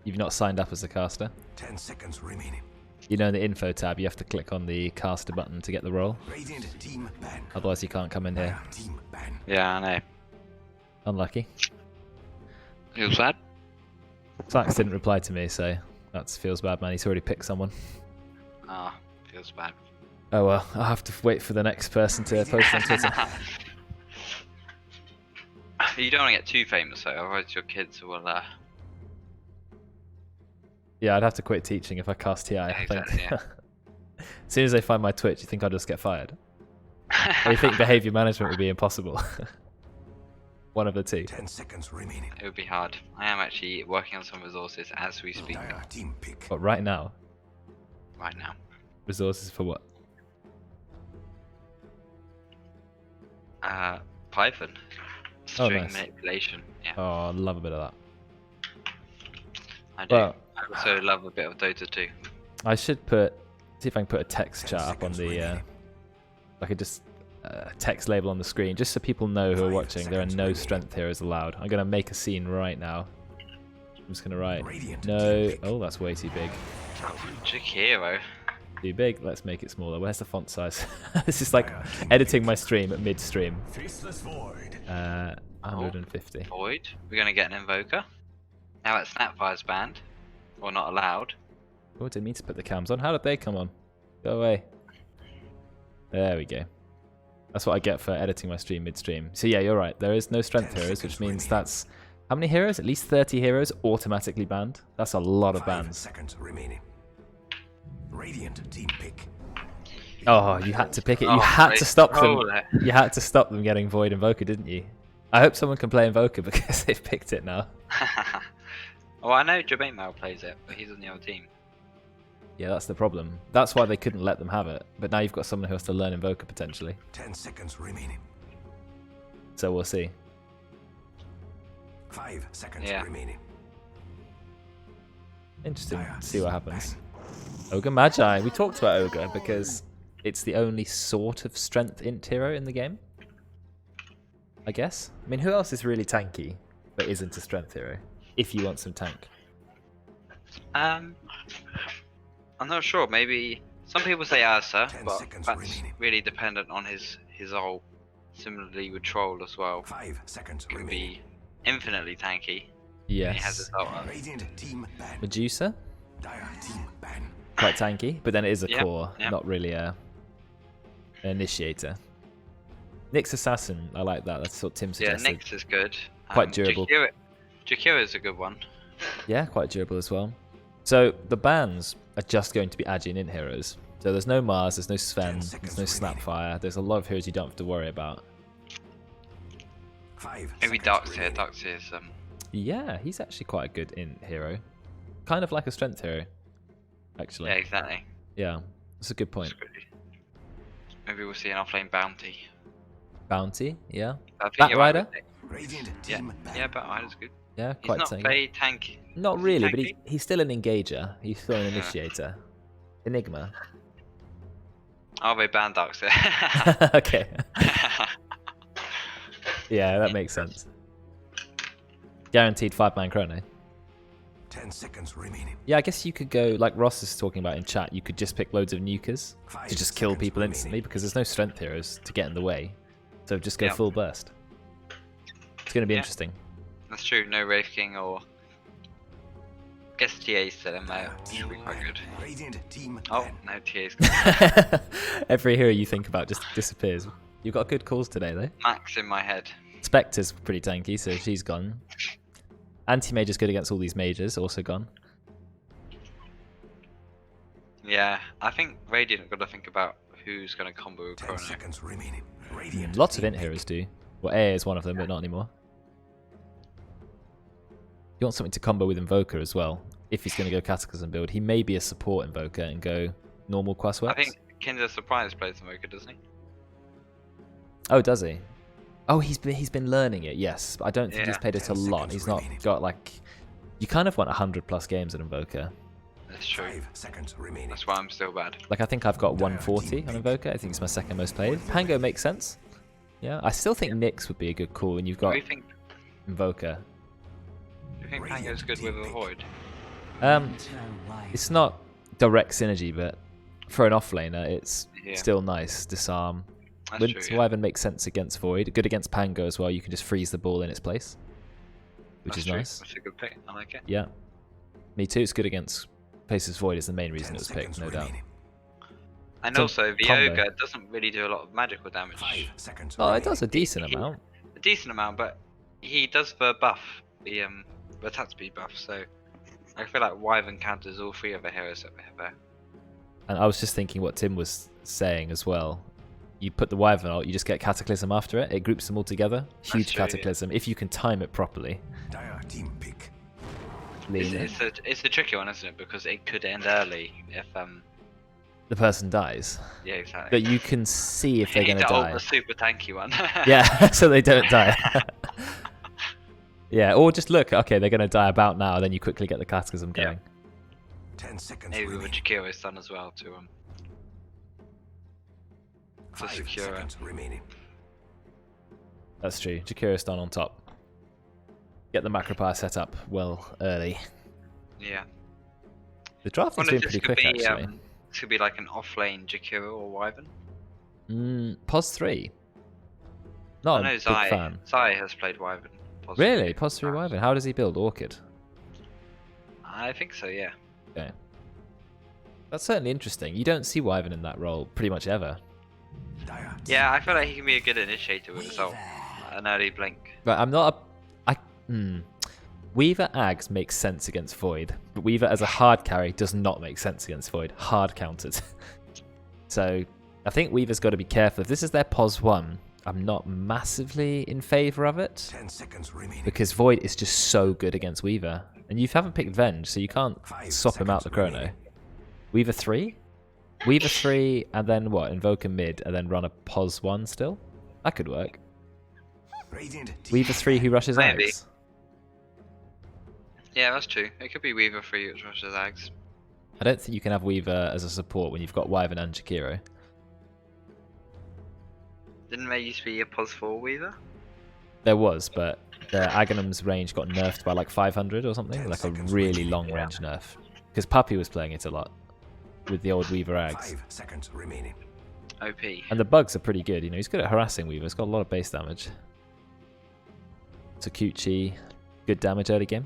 you've not signed up as a caster. 10 seconds remaining. You know, in the info tab, you have to click on the caster button to get the role. Radiant team ban. Otherwise, you can't come in here. Team ban. Yeah, I know. Unlucky. Feels bad. Sax didn't reply to me, so that feels bad, man. He's already picked someone. Ah, feels bad. Oh well, I'll have to wait for the next person to post on Twitter. You don't want to get too famous though, otherwise your kids will Yeah, I'd have to quit teaching if I cast TI, I think. exactly, yeah. As soon as they find my Twitch, you think I'll just get fired? Or you think behaviour management would be impossible? One of the two. 10 seconds remaining. It would be hard. I am actually working on some resources as we speak Team pick. But right now, right now. resources for what? Python. Oh, String nice. manipulation. Yeah, Oh, I love a bit of that. I do. Well, I also love a bit of Dota too. I should see if I can put a text chat up on the, like a text label on the screen, just so people know who are watching. There are no strength heroes allowed. I'm going to make a scene right now. I'm just going to write, no, oh, that's way too big. Trick hero. Too big, let's make it smaller. Where's the font size? This is like editing my stream at mid-stream. Faceless void. 150. Void. We're gonna get an invoker. Now that Snapfire's banned. Or not allowed. Oh, I didn't mean to put the cams on. How did they come on? Go away. There we go. That's what I get for editing my stream mid-stream. So yeah, you're right. There is no strength heroes, which means that's... How many heroes? At least 30 heroes automatically banned. That's a lot of 5 bans. seconds remaining. Radiant team pick. Oh, you had to pick it. You Oh, had to stop them. control it. You had to stop them getting Void Invoker, didn't you? I hope someone can play Invoker because they've picked it now. Oh, I know Jermaine Mal plays it, but he's on the other team. Yeah, that's the problem. That's why they couldn't let them have it. But now you've got someone who has to learn Invoker potentially. 10 seconds remaining. So we'll see. 5 seconds Yeah. remaining. Interesting. See what happens. Ogre Magi. We talked about Ogre because it's the only sort of strength int hero in the game. I guess. I mean, who else is really tanky but isn't a strength hero? If you want some tank. I'm not sure. Maybe some people say Ursa, 10 but seconds that's remaining. really dependent on his ult. Similarly with Troll as well. 5 seconds Can remaining. be infinitely tanky. He has Yes. his ult up. Radiant team ban. Medusa. Dire team ban. Quite tanky, but then it is a Yeah, core, yeah. not really an initiator. Nyx Assassin, I like that. That's what Tim Yeah, suggested. Nyx is good. Quite durable. Jakira is a good one. Yeah, quite durable as well. So the bans are just going to be Agi and int heroes. So there's no Mars, there's no Sven, 10 seconds there's no remaining. Snapfire. There's a lot of heroes you don't have to worry about. 5 Maybe seconds Darkseer. remaining. Darkseer's Yeah, he's actually quite a good int hero. Kind of like a strength hero, actually. yeah, exactly. Yeah, that's a good point. It's good. Maybe we'll see an offlane bounty. Bounty, yeah. I think Bat you're right Rider? with it. Radiant Yeah, team ban. yeah, Batrider's good. Yeah, He's quite not tanky. very tanky. Not Is he really, but tanky? he's still an engager. He's still an Yeah. initiator. Enigma. Oh, they banned Darkseer. Okay. Yeah, that makes sense. Guaranteed 5-man chrono. 10 seconds remaining. Yeah, I guess you could go, like Ross is talking about in chat, you could just pick loads of nukers 5 to just kill seconds people remaining. instantly because there's no strength heroes to get in the way. So just go Yeah. full burst. It's going to be Yeah. interesting. That's true. No Wraith King or. Guess TA's still in there. Should be quite good. Radiant team Oh, ban. no TA's good. Every hero you think about just disappears. You've got good calls today though. Max in my head. Spectre's pretty tanky, so she's gone. Anti-mage is good against all these mages, also gone. Yeah, I think Radiant have got to think about who's going to combo with 10 Chrono. seconds remaining. Radiant Lots of team int heroes do. Well, AA is one of them, but not anymore. You want something to combo with Invoker as well. If he's going to go Cataclysm build, he may be a support Invoker and go normal quest I works. think Kinder Surprise plays Invoker, doesn't he? Oh, does he? Oh, he's been learning it. Yes, but I don't think he's Yeah. played it a 10 lot. seconds He's not remaining. got like. You kind of want 100+ games at Invoker. That's true. 5 seconds remaining. That's why I'm still bad. Like I think I've got 140 on Invoker. I think it's my second most played. Pango makes sense. Yeah, I still think Nyx would be a good call when you've Do got you think Invoker. Pango's good with a Void? It's not direct synergy, but for an offlaner, it's Yeah. still nice. Disarm. That's Wind true. Yeah. Wyvern makes sense against Void. Good against Pango as well. You can just freeze the ball in its place, which That's is true. nice. That's a good pick. I like it. Yeah. Me too. It's good against Faceless Void is the main reason 10 it was picked, seconds no doubt. remaining. And It's a also, the combo. ogre doesn't really do a lot of magical damage. 5 seconds Oh, it remaining. does a decent He- amount. A decent amount, but he does the buff, the attack speed buff. So I feel like Wyvern counters all three of the heroes that we have there. And I was just thinking what Tim was saying as well. You put the Wyvern out, you just get Cataclysm after it. It groups them all together. Huge true, yeah. Cataclysm. If you can time it properly. Dire team pick. Lean in. It's a tricky one, isn't it? Because it could end early if The person dies. yeah, exactly. But you can see if they're You going need to to ult die. the super tanky one. Yeah, so they don't die. Yeah, or just look, okay, they're going to die about now, then you quickly get the Cataclysm Yeah. going. 10 seconds Maybe with a remaining. Jakiro stun as well to 5 secure it. seconds remaining. That's true. Jakiro stun on top. Get the Macropire set up well early. yeah. The draft is Wonder doing if this pretty could quick, be actually. this could be like an offlane Jakiro or Wyvern. Pos 3. I Not a know big Zai. fan. Zai has played Wyvern. possibly. Really? Pos 3 Wyvern? How does he build? Orchid? I think so. Yeah. Okay. That's certainly interesting. You don't see Wyvern in that role pretty much ever. Dire team Yeah, I feel like he can be a good initiator with his ult. An early blink. But I'm not a... Weaver Ags makes sense against Void, but Weaver as a hard carry does not make sense against Void. Hard countered. So I think Weaver's got to be careful. If this is their POS 1, I'm not massively in favour of it, 10 seconds remaining. because Void is just so good against Weaver. And you haven't picked Venge, so you can't 5 swap him out the seconds chrono. remaining. Weaver 3? Weaver 3, and then what? Invoke a mid, and then run a POS 1 still? That could work. Radiant team Weaver 3 who rushes Maybe. Ags. Yeah, that's true. It could be Weaver 3 which rushes Ags. I don't think you can have Weaver as a support when you've got Wyvern and Jakiro. Didn't there used to be a pos 4 Weaver? There was, but the Aghanim's range got nerfed by like 500 or something, 10 like a seconds really remaining. long range nerf. Because Puppy was playing it a lot with the old Weaver Ags. 5 seconds remaining. OP. And the bugs are pretty good, you know, he's good at harassing Weaver, he's got a lot of base damage. Takuchi, good damage early game.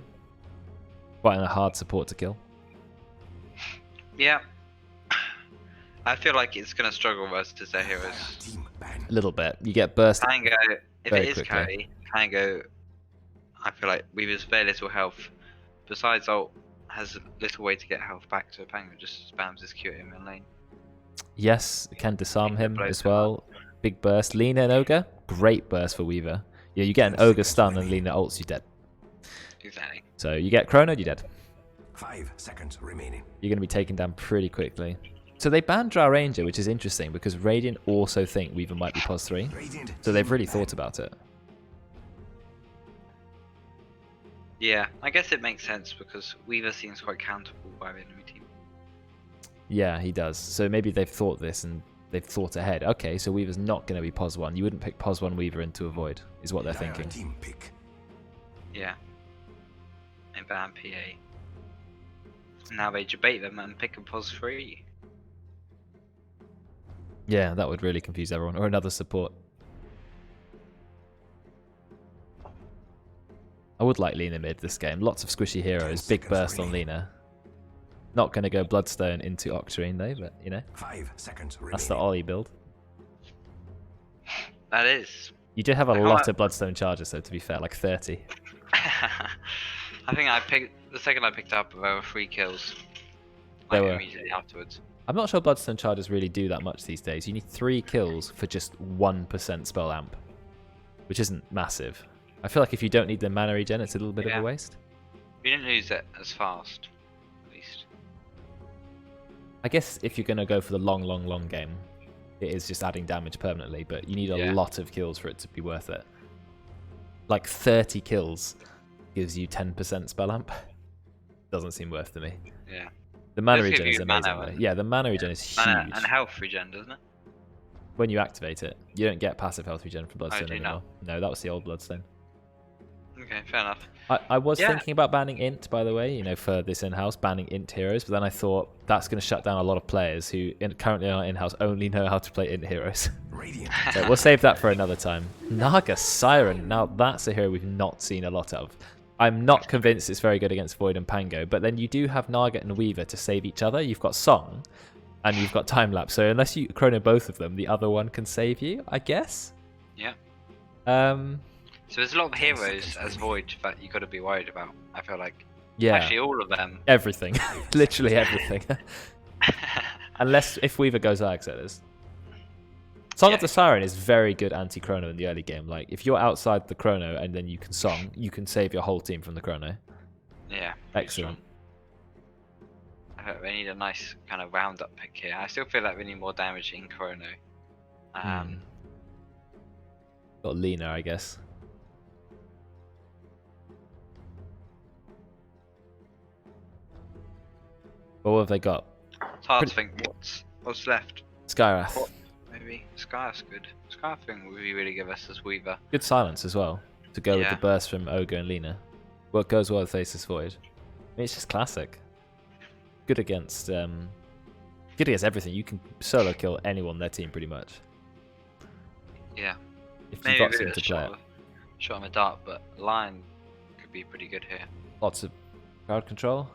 Quite a hard support to kill. Yeah. I feel like it's gonna struggle versus their Dire heroes. team ban. A little bit. You get burst. Pango, if Very it is quickly. carry, Pango, I feel like Weaver's very little health. Besides ult, has little way to get health back, so Pango just spams his Q at him in lane. Yes, can disarm him blows as him well. Big burst. Lina and Ogre, great burst for Weaver. Yeah, you get an 10 Ogre seconds stun and remaining. Lina ults, you're dead. Exactly. So you get Chrono, you're dead. 5 seconds remaining. You're going to be taken down pretty quickly. So they banned Drow Ranger, which is interesting because Radiant also think Weaver might be POS 3. Radiant So they've team really ban. thought about it. Yeah, I guess it makes sense because Weaver seems quite countable by the enemy team. Yeah, he does. So maybe they've thought this and they've thought ahead. Okay, so Weaver's not going to be POS 1. You wouldn't pick POS 1 Weaver into Avoid, is what they're Dire thinking. team pick. Yeah. And ban PA. Now they debate them and pick a pos 3. Yeah, that would really confuse everyone. Or another support. I would like Lina mid this game. Lots of squishy heroes. Big burst on Lina. Not going to go Bloodstone into Octarine though, but you know, 5 seconds remaining. that's the Oli build. That is. You did have a I lot can't- of Bloodstone charges though, to be fair, like 30. I think I picked the second I picked up there were 3 kills. There Like were. immediately afterwards. I'm not sure Bloodstone charges really do that much these days. You need 3 kills for just 1% spell amp, which isn't massive. I feel like if you don't need the mana regen, it's a little bit of Yeah. a waste. You didn't lose it as fast, at least. I guess if you're going to go for the long game, it is just adding damage permanently, but you need a Yeah. lot of kills for it to be worth it. Like 30 kills gives you 10% spell amp. Doesn't seem worth to me. Yeah. The mana Does give regen you is amazing mana, though. Yeah, the mana regen is huge. Mana and health regen, doesn't it? When you activate it, you don't get passive health regen from Bloodstone do you anymore. No, that was the old Bloodstone. Okay. Okay, fair enough. I was Yeah. thinking about banning int, by the way, for this in-house, banning int heroes, but then I thought that's going to shut down a lot of players who currently on in-house only know how to play int heroes. Radiant. So we'll save that for another time. Naga Siren, now that's a hero we've not seen a lot of. I'm not convinced it's very good against Void and Pango, but then you do have Naga and Weaver to save each other. You've got Song, and you've got Time Lapse, so unless you chrono both of them, the other one can save you, I guess? Yeah. So there's a lot of heroes as Void that you got to be worried about. I feel like. Yeah. Actually, all of them. Everything. Literally everything. Unless if Weaver goes Axe. Song of the Siren is very good anti-chrono in the early game. Like, if you're outside the chrono and then you can Song, you can save your whole team from the chrono. Yeah. Excellent. I think we need a nice kind of roundup pick here. I still feel like we need more damage in chrono. Got Lena, I guess. What have they got? It's hard to think what's left. Skyrath. Maybe Skyrath's good. Skyrath thing would be really give us as Weaver. Good silence as well to go with Yeah. the burst from Ogre and Lena. What goes well with Aces Void. I mean, it's just classic. Good against everything. You can solo kill anyone on their team pretty much. Yeah. If you've Maybe got a bit something of to play it. shot in the dark, but Lion could be pretty good here. Lots of crowd control.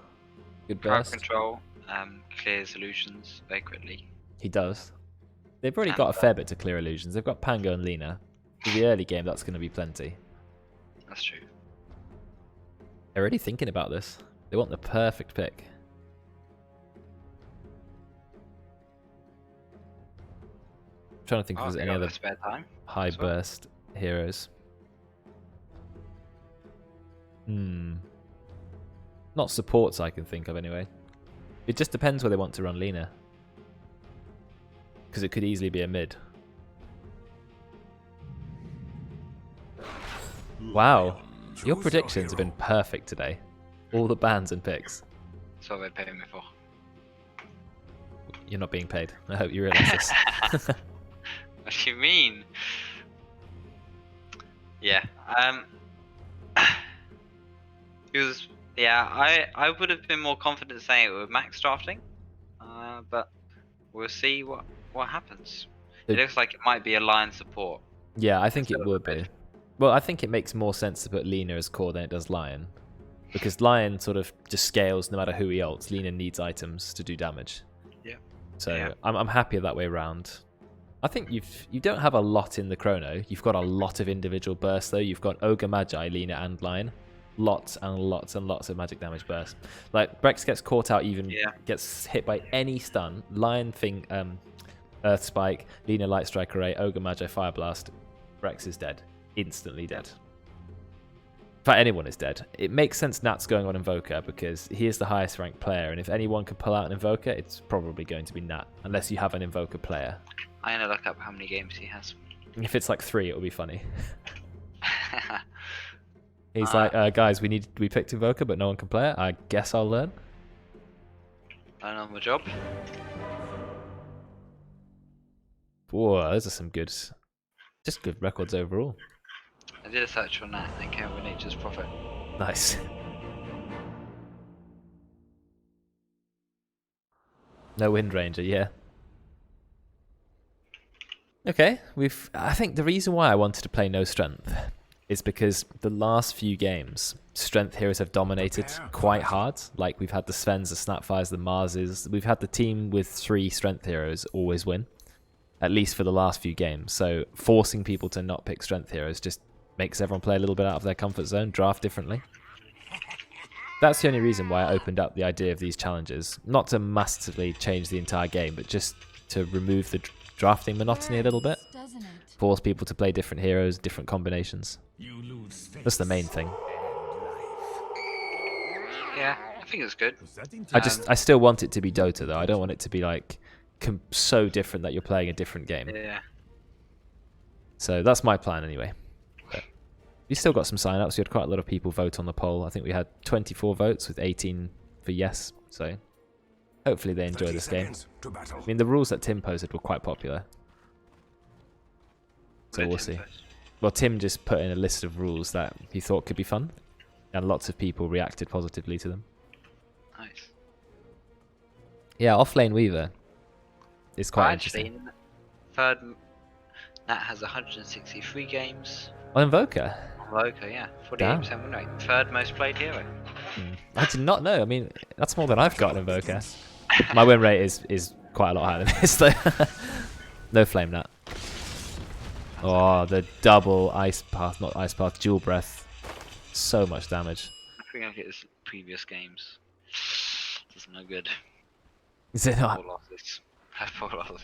Good Crowd burst. control, clears illusions very quickly. He does. They've already got a fair bit to clear illusions. They've got Pango and Lena. For the early game, that's going to be plenty. That's true. They're already thinking about this. They want the perfect pick. I'm trying to think if there's any other spare time. high as well. burst heroes. Not supports I can think of anyway. It just depends where they want to run Lena. Because it could easily be a mid. Wow. Your predictions have been perfect today. All the bans and picks. That's what they pay me for. You're not being paid. I hope you realise this. What do you mean? Yeah. It was. Yeah. I would have been more confident saying it with max drafting, but we'll see what happens. It looks like it might be a line support. Yeah, I think it will be. Well, I think it makes more sense to put Lena as core than it does Lion. Because Lion sort of just scales no matter who he ults. Lena needs items to do damage. Yeah. So Yeah. I'm happier that way around. I think you don't have a lot in the chrono. You've got a lot of individual bursts though. You've got Ogre, Magi, Lena and Lion. Lots and lots and lots of magic damage burst. Like Brex gets caught out gets hit by any stun. Lion thing Earth Spike, Lena Light Strike Array, Ogre Magi Fire Blast. Brex is dead. Instantly dead. In fact, anyone is dead. It makes sense Nat's going on Invoker because he is the highest ranked player, and if anyone can pull out an Invoker, it's probably going to be Nat, unless you have an Invoker player. I'm gonna look up how many games he has. If it's like 3, it'll be funny. He's like, guys, we picked Invoker, but no one can play it. I guess I'll learn. Learn on the job. Whoa, those are some just good records overall. I did a search on that and came up with Nature's Prophet. Nice. No Wind Ranger, yeah. Okay, I think the reason why I wanted to play No Strength is because the last few games, Strength heroes have dominated quite hard. Like, we've had the Svens, the Snapfires, the Marses. We've had the team with 3 Strength heroes always win, at least for the last few games. So forcing people to not pick Strength heroes just makes everyone play a little bit out of their comfort zone, draft differently. That's the only reason why I opened up the idea of these challenges. Not to massively change the entire game, but just to remove the drafting monotony a little bit. Force people to play different heroes, different combinations. That's the main thing. Yeah, I think it's good. I still want it to be Dota though. I don't want it to be like so different that you're playing a different game. Yeah. So that's my plan anyway. But we still got some sign-ups. We had quite a lot of people vote on the poll. I think we had 24 votes with 18 for yes. So hopefully they enjoy this game. I mean, the rules that Tim posted were quite popular. So we'll see. well, Tim just put in a list of rules that he thought could be fun, and lots of people reacted positively to them. Nice. Yeah, offlane Weaver is quite Actually, interesting. third, Nat has 163 games. On Invoker? Invoker, yeah, 48% win rate. Third most played hero. I did not know. I mean, that's more than I've got in Invoker. My win rate is quite a lot higher than this, though. No flame Nat. Oh, the double ice path, not ice path, dual breath. So much damage. I think I'll get his previous games. It's no good. Is it not? 4 losses. 4 losses.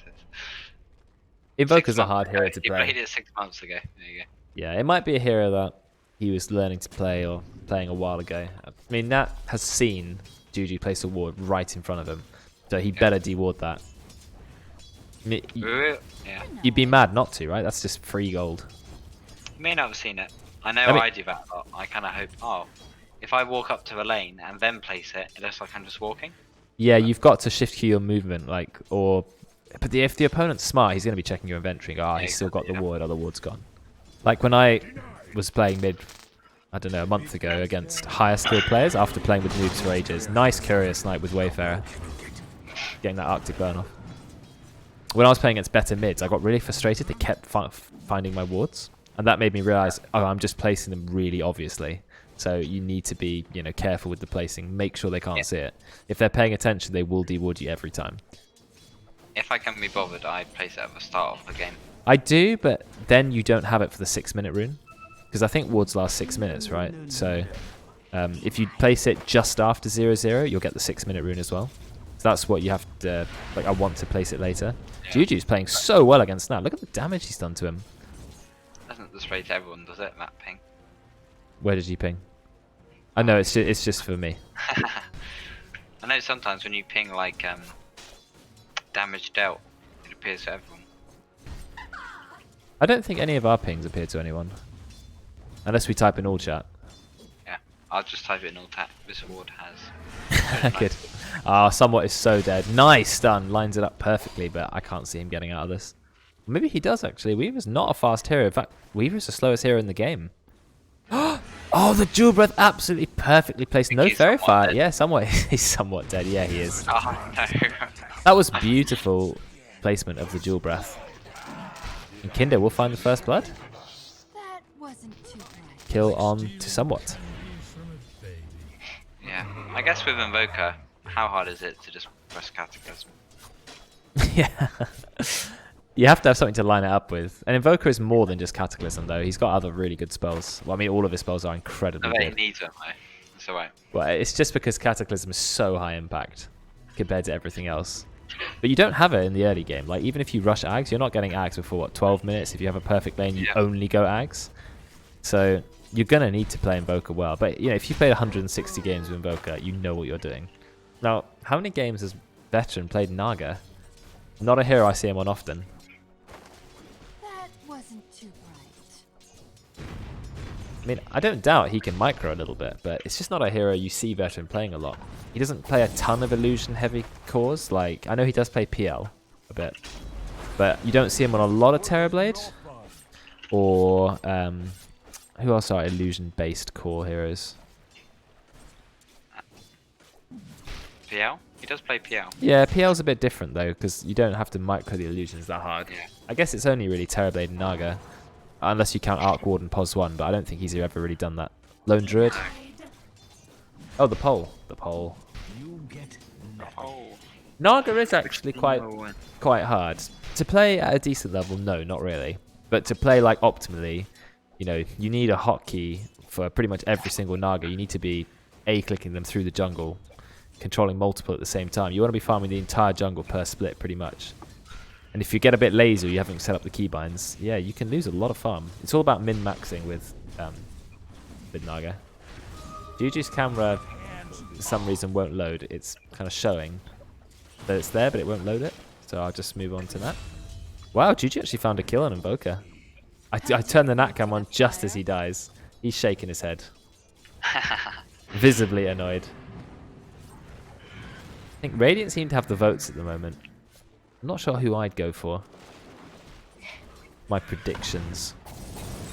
Invoker's a hard hero to He play. played it 6 months ago. There you go. Yeah, it might be a hero that he was learning to play or playing a while ago. I mean, Nat has seen Juju place a ward right in front of him, so he better deward that. I mean, Yeah. you'd be mad not to, right? That's just free gold. You may not have seen it. I know I mean- I do that a lot. I kind of hope, oh, if I walk up to a lane and then place it, it looks like I'm just walking. Yeah, you've got to shift key your movement, like, or... But if the opponent's smart, he's going to be checking your inventory and go, he's still got the ward, the ward's gone. Like when I was playing mid, I don't know, a month ago against higher skilled players after playing with noobs for ages. Nice Courier Snipe with Wayfarer. Getting that Arctic burn off. When I was playing against better mids, I got really frustrated. They kept finding my wards. And that made me realise, oh, I'm just placing them really obviously. So you need to be, careful with the placing. Make sure they can't see it. If they're paying attention, they will deward you every time. If I can be bothered, I place it at the start of the game. I do, but then you don't have it for the 6-minute rune. Because I think wards last 6 minutes, right? So if you place it just after 0-0, you'll get the 6-minute rune as well. So that's what you have to... Like, I want to place it later. Yeah. Juju's playing so well against Nat. Look at the damage he's done to him. Doesn't this rate everyone, does it, that ping? Where did you ping? I know, it's just for me. I know sometimes when you ping, like, damage dealt, it appears to everyone. I don't think any of our pings appear to anyone. Unless we type in all chat. Yeah, I'll just type it in all chat. This award has. Good. Somewhat is so dead. Nice stun. Lines it up perfectly, but I can't see him getting out of this. Maybe he does, actually. Weaver's not a fast hero. In fact, Weaver's the slowest hero in the game. Oh, the dual breath absolutely perfectly placed. No fairy fire. Yeah, he's somewhat dead. Yeah, he is. Oh, no. That was beautiful placement of the dual breath. And Kinder will find the first blood. That wasn't too bright. Kill on to somewhat. Yeah, I guess with Invoker, how hard is it to just press Cataclysm? Yeah. You have to have something to line it up with. And Invoker is more than just Cataclysm, though. He's got other really good spells. Well, I mean, all of his spells are incredibly I bet good. he needs them, though. It's alright. Well, it's just because Cataclysm is so high impact compared to everything else. But you don't have it in the early game. Like, even if you rush Ags, you're not getting Ags before, 12 minutes? If you have a perfect lane, you only go Ags. So you're going to need to play Invoker well. But, if you played 160 games with Invoker, you know what you're doing. Now, how many games has Veteran played Naga? Not a hero I see him on often. That wasn't too bright. I mean, I don't doubt he can micro a little bit, but it's just not a hero you see Veteran playing a lot. He doesn't play a ton of illusion-heavy cores. Like, I know he does play PL a bit, but you don't see him on a lot of Terrorblade. Or, who else are illusion-based core heroes? PL? He does play PL. Yeah, PL's a bit different, though, because you don't have to micro the illusions that hard. Yeah. I guess it's only really Terrorblade and Naga, unless you count Arc Ward and POS 1, but I don't think he's ever really done that. Lone Druid. Oh, the pole. The pole. Oh. Naga is actually quite hard. To play at a decent level, no, not really. But to play like optimally, you need a hotkey for pretty much every single Naga. You need to be A-clicking them through the jungle, controlling multiple at the same time. You want to be farming the entire jungle per split pretty much. And if you get a bit lazy or you haven't set up the keybinds, yeah, you can lose a lot of farm. It's all about min-maxing with Naga. Juju's camera, for some reason, won't load. It's kind of showing that it's there, but it won't load it. So I'll just move on to that. Wow, Juju actually found a kill on Invoker. I turned the Nat cam on just as he dies. He's shaking his head. Visibly annoyed. I think Radiant seem to have the votes at the moment. I'm not sure who I'd go for. My predictions.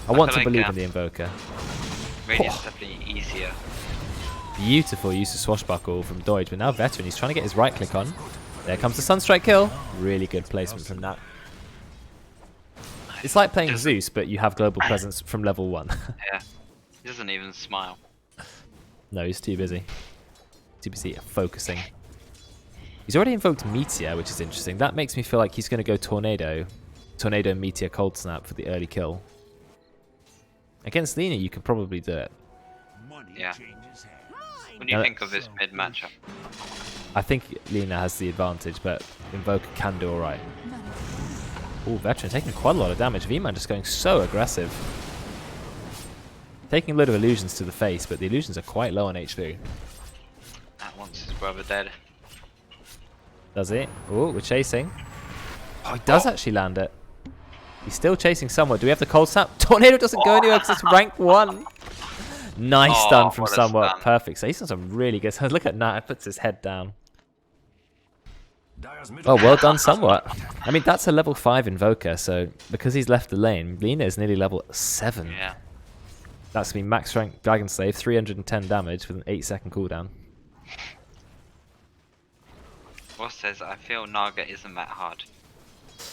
I want feel to like, believe in the Invoker. Radiant's definitely easier. Beautiful use of Swashbuckle from Doige, but now Veteran, he's trying to get his right click on. There comes the Sunstrike kill. Really good placement from that. It's like playing Zeus, but you have global presence from level 1. Yeah. He doesn't even smile. No, he's too busy. Too busy focusing. He's already invoked Meteor, which is interesting. That makes me feel like he's going to go Tornado. Tornado, Meteor, Cold Snap for the early kill. Against Lina, you could probably do it. Yeah. What do you think of this mid matchup? I think Lina has the advantage, but Invoker can do alright. Oh, Veteran taking quite a lot of damage. V-Man just going so aggressive. Taking a load of illusions to the face, but the illusions are quite low on HP. That wants his brother dead. Does it? Oh, we're chasing. Oh, he does actually land it. He's still chasing somewhat. Do we have the cold snap? Tornado doesn't go anywhere because it's rank 1. Nice stun from somewhat. Stun. Perfect. So he's done some really good. Look at Nat. It puts his head down. Oh, well done somewhat. I mean, that's a level 5 Invoker, so because he's left the lane, Lina is nearly level 7. Yeah. That's been max rank Dragon Slave, 310 damage with an 8-second cooldown. Ross says, I feel Naga isn't that hard.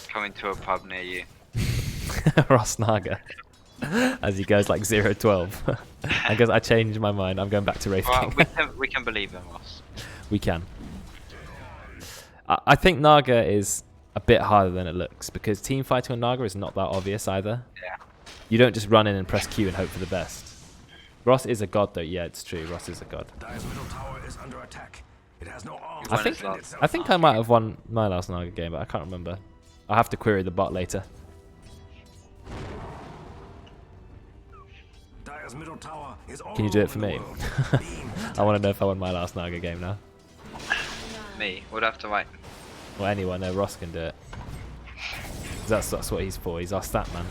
Coming to a pub near you. Ross Naga. As he goes like 0-12. And goes, I changed my mind, I'm going back to Wraith Well, King. we can believe him, Ross. We can. I think Naga is a bit harder than it looks because team fighting on Naga is not that obvious either. Yeah. You don't just run in and press Q and hope for the best. Ross is a god though. Yeah, it's true. Ross is a god. Dire's middle tower is under attack. It has no arms. I think I might have won my last Naga game, but I can't remember. I'll have to query the bot later. Dire's middle tower is all Can you do it for over the me? world. I want to know if I won my last Naga game now. Me. Would have to wait. Well, anyone. No, Ross can do it. 'Cause that's what he's for. He's our stat man.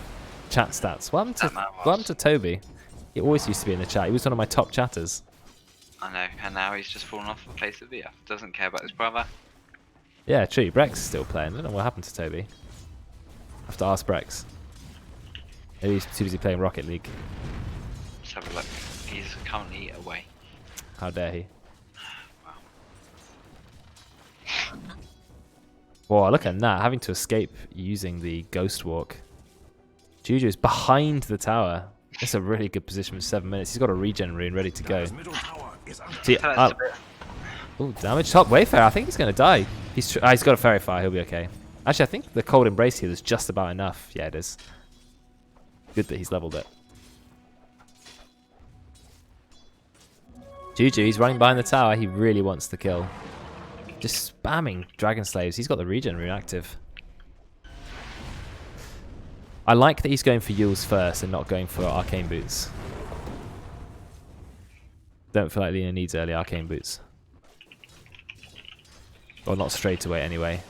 Chat stats. What happened to Toby? He always used to be in the chat. He was one of my top chatters. I know, and now he's just fallen off the face of the earth. Doesn't care about his brother. Yeah, true. Brex is still playing. I don't know what happened to Toby. I have to ask Brex. Maybe he's too busy playing Rocket League. Let's have a look. He's currently away. How dare he? Wow. Whoa, look at that. Having to escape using the Ghost Walk. Juju is behind the tower. That's a really good position for 7 minutes. He's got a regen rune ready to go. Dire's middle tower is under See, oh, damage top. Wayfarer, I think he's going to die. He's got a fairy fire. He'll be okay. Actually, I think the cold embrace heal is just about enough. Yeah, it is. Good that he's leveled it. Juju, he's running behind the tower. He really wants the kill. Just spamming Dragon Slaves. He's got the regen rune active. I like that he's going for Yules first and not going for Arcane Boots. Don't feel like Lina needs early Arcane Boots. Or not straight away anyway.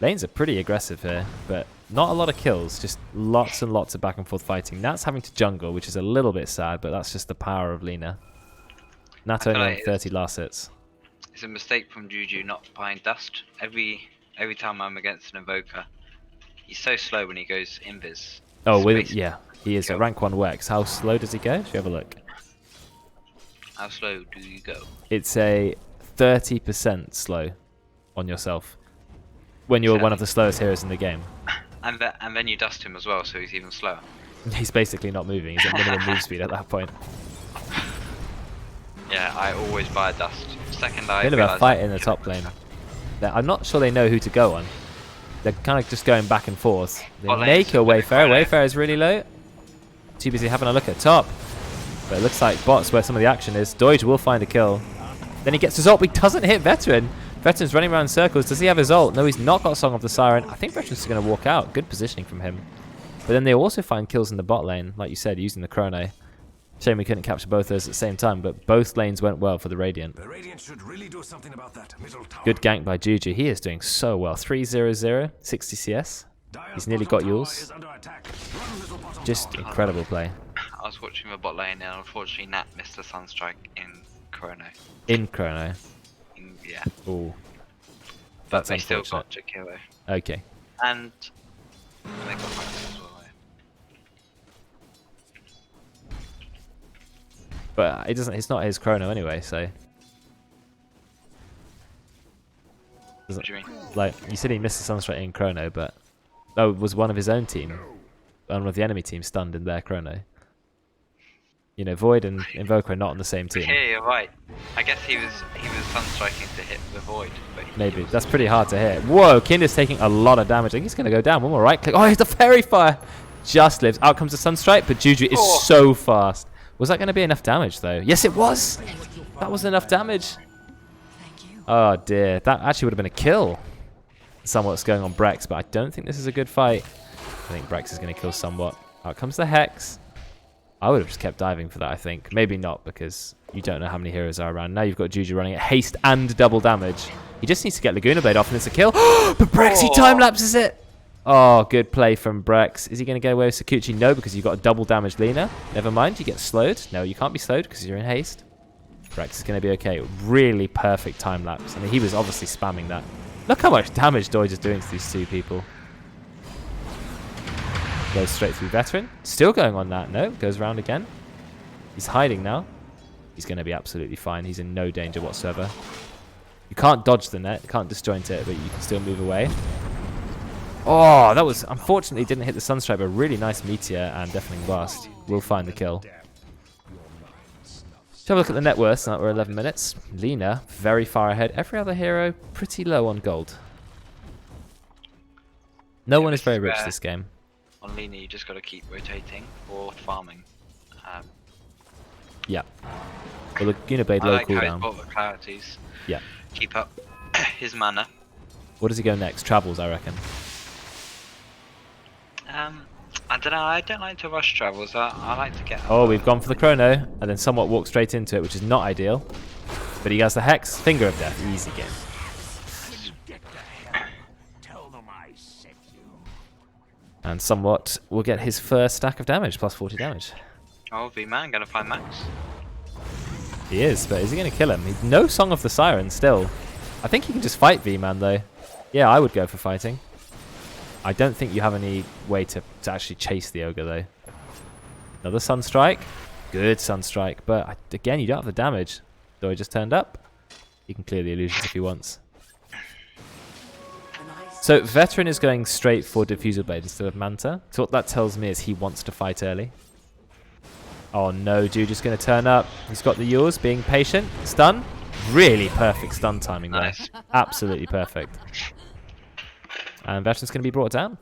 Lanes are pretty aggressive here, but not a lot of kills. Just lots and lots of back and forth fighting. Nat's having to jungle, which is a little bit sad, but that's just the power of Lina. Nat only on 30 last hits. It's a mistake from Juju not buying dust. Every time I'm against an Invoker, he's so slow when he goes invis. Oh, yeah, he is a rank 1 Wex. How slow does he go? Should we have a look? How slow do you go? It's a 30% slow on yourself when you're one of the slowest heroes in the game. And then you dust him as well, so he's even slower. He's basically not moving. He's at minimum move speed at that point. Yeah, I always buy a dust. Second I Bit of a fight in the top lane. I'm not sure they know who to go on. They're kind of just going back and forth. They may kill Wayfarer. Wayfarer is really low. Too busy having a look at top. But it looks like bot's where some of the action is. Doige will find a kill. Then he gets his ult, but he doesn't hit Veteran. Veteran's running around in circles. Does he have his ult? No, he's not got Song of the Siren. I think Veteran's going to walk out. Good positioning from him. But then they also find kills in the bot lane, like you said, using the Chrono. Shame we couldn't capture both those at the same time, but both lanes went well for the Radiant. The Radiant should really do something about that middle tower. Good gank by Juju. He is doing so well. 3-0-0, 60 CS. He's nearly got Yules. Just incredible play. I was watching the bot lane and unfortunately Nat missed the Sunstrike in Chrono. In Chrono. Yeah. Ooh. But That's they still unfortunate. got Jakilo. Okay. And they got Max as well. But it doesn't. It's not his chrono anyway, so. What do you mean? Like you said, he missed the Sunstrike in chrono, but was one of his own team, one of the enemy team stunned in their chrono. You know, Void and Invoker are not on the same team. Yeah, you're right. I guess he was sunstriking to hit the Void. But Maybe that's pretty hard to hit. Whoa, Kinder's taking a lot of damage. I think he's gonna go down. One more right click. Oh, he's the fairy fire. Just lives. Out comes the Sunstrike, but Juju is so fast. Was that going to be enough damage though? Yes, it was. That was enough damage. Oh dear, that actually would have been a kill. Somewhat's going on Brex, but I don't think this is a good fight. I think Brex is going to kill somewhat. Out comes the Hex. I would have just kept diving for that, I think. Maybe not, because you don't know how many heroes are around. Now you've got Juju running at haste and double damage. He just needs to get Laguna Blade off and it's a kill. But Brex, he time-lapses it. Oh, good play from Brex. Is he going to get away with Sakuchi? No, because you've got a double damage Lina. Never mind, you get slowed. No, you can't be slowed because you're in haste. Brex is going to be okay. Really perfect time-lapse. I mean, he was obviously spamming that. Look how much damage Doige is doing to these two people. Goes straight through Veteran. Still going on that. No, goes around again. He's hiding now. He's going to be absolutely fine. He's in no danger whatsoever. You can't dodge the net. You can't disjoint it, but you can still move away. Oh, that was... Unfortunately, didn't hit the Sunstrike, but a really nice Meteor and Deafening Blast. We'll find the kill. Let's have a look at the net worth. Now we're 11 minutes. Lina, very far ahead. Every other hero, pretty low on gold. No one is very rich this game. On Lina, you just got to keep rotating or farming. Yeah. Well, the Laguna Blade low cooldown. I like how clarities. Yeah. Keep up his mana. What does he go next? Travels, I reckon. I don't know. I don't like to rush travels. I like to get. Oh, we've gone for the chrono, and then somewhat walk straight into it, which is not ideal. But he has the Hex, Finger of Death, easy game. And somewhat will get his first stack of damage, plus 40 damage. Oh, V-Man gonna find Max. He is, but is he going to kill him? He's no Song of the Siren still. I think he can just fight V-Man though. Yeah, I would go for fighting. I don't think you have any way to actually chase the Ogre though. Another Sunstrike. Good Sunstrike, but again, you don't have the damage. So he just turned up. He can clear the illusions if he wants. So Veteran is going straight for Diffusal Blade instead of Manta. So what that tells me is he wants to fight early. Oh no, dude, just going to turn up. He's got the yours, being patient. Stun. Really perfect stun timing there. Nice. Absolutely perfect. And Veteran's going to be brought down.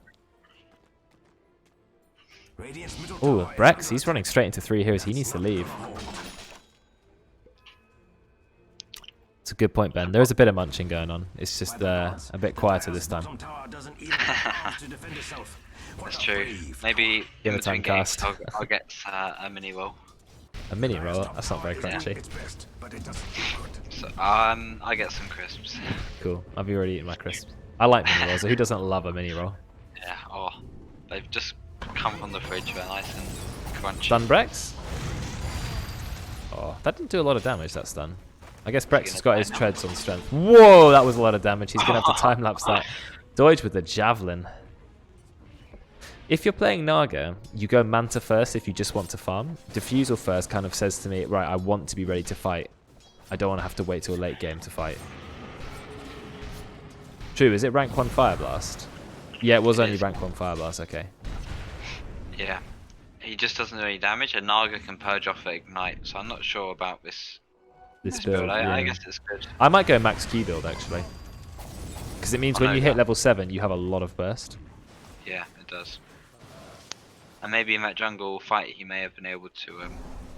Oh, Brex, he's running straight into 3 heroes. He needs to leave. It's a good point, Ben. There is a bit of munching going on. It's just a bit quieter this time. That's true. Maybe in between games I'll get a mini roll. A mini roll? That's not very crunchy. So, I get some crisps. Cool. I've already eaten my crisps. I like mini rolls. So who doesn't love a mini roll? Yeah. Oh, they've just come from the fridge. They're nice and crunchy. Stun Brex? Oh, that didn't do a lot of damage, that stun. I guess Brex has got his treads on strength. Whoa, that was a lot of damage. He's going to have to time-lapse that. Doige with the Javelin. If you're playing Naga, you go Manta first if you just want to farm. Diffusal first kind of says to me, right, I want to be ready to fight. I don't want to have to wait till late game to fight. True, is it rank 1 Fire Blast? Yeah, it was only rank 1 Fire Blast, okay. Yeah. He just doesn't do any damage, and Naga can purge off at Ignite, so I'm not sure about this build. I guess it's good. I might go max Q build, actually. Because it means when you hit level 7, you have a lot of burst. Yeah, it does. And maybe in that jungle fight, he may have been able to...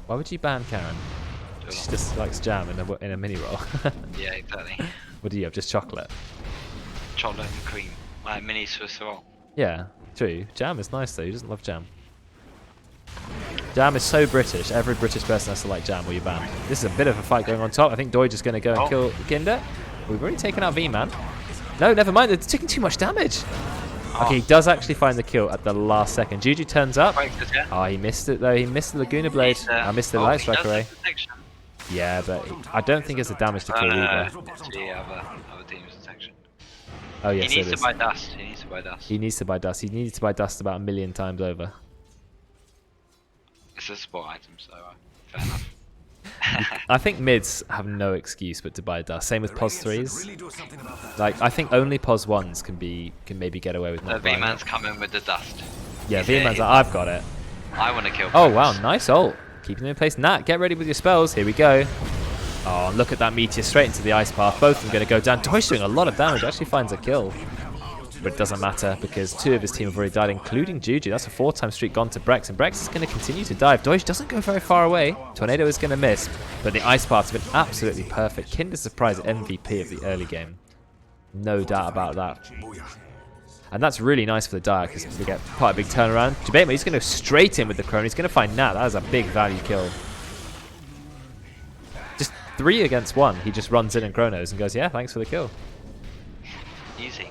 Why would you ban Karen? She just likes jam in a mini roll. Yeah, exactly. What do you have? Just chocolate? Chocolate and cream. Like mini Swiss roll. Yeah, true. Jam is nice though. Who doesn't love jam? Jam is so British. Every British person has to like jam or you're banned. This is a bit of a fight going on top. I think Doige is going to go and kill Kinder. We've already taken out V-Man. No, never mind. They're taking too much damage. Okay, he does actually find the kill at the last second. Juju turns up. Oh, he missed it though. He missed the Laguna Blade. I missed the Light Strike Array. Yeah, but I don't think it's the damage to kill either. Other team's detection. Oh yes, he needs to buy dust. He needs to buy dust. He needs to buy dust. He needs to buy dust about 1 million times over. It's a sport item, so fair enough. I think mids have no excuse but to buy dust. Same with pos 3s. Really do something about that. Like I think only pos 1s can maybe get away with The not buying V-Man's it. coming with the dust. Yeah, He's V-Man's here. like, I've got it. I want to kill. Oh Pokes. wow, nice ult. Keeping them in place. Nat, get ready with your spells. Here we go. Oh, and look at that meteor straight into the ice path. Both of them going to go down. Deutsch doing a lot of damage. Actually finds a kill. But it doesn't matter because 2 of his team have already died, including Juju. That's a 4-time streak gone to Brex. And Brex is going to continue to dive. Deutsch doesn't go very far away. Tornado is going to miss. But the ice paths have been absolutely perfect. Kinder's surprise MVP of the early game. No doubt about that. And that's really nice for the Dire because we get quite a big turnaround. Jabema, he's going to go straight in with the Chrono. He's going to find Nat. That is a big value kill. Just 3 against 1. He just runs in and Chronos and goes, yeah, thanks for the kill. Easy.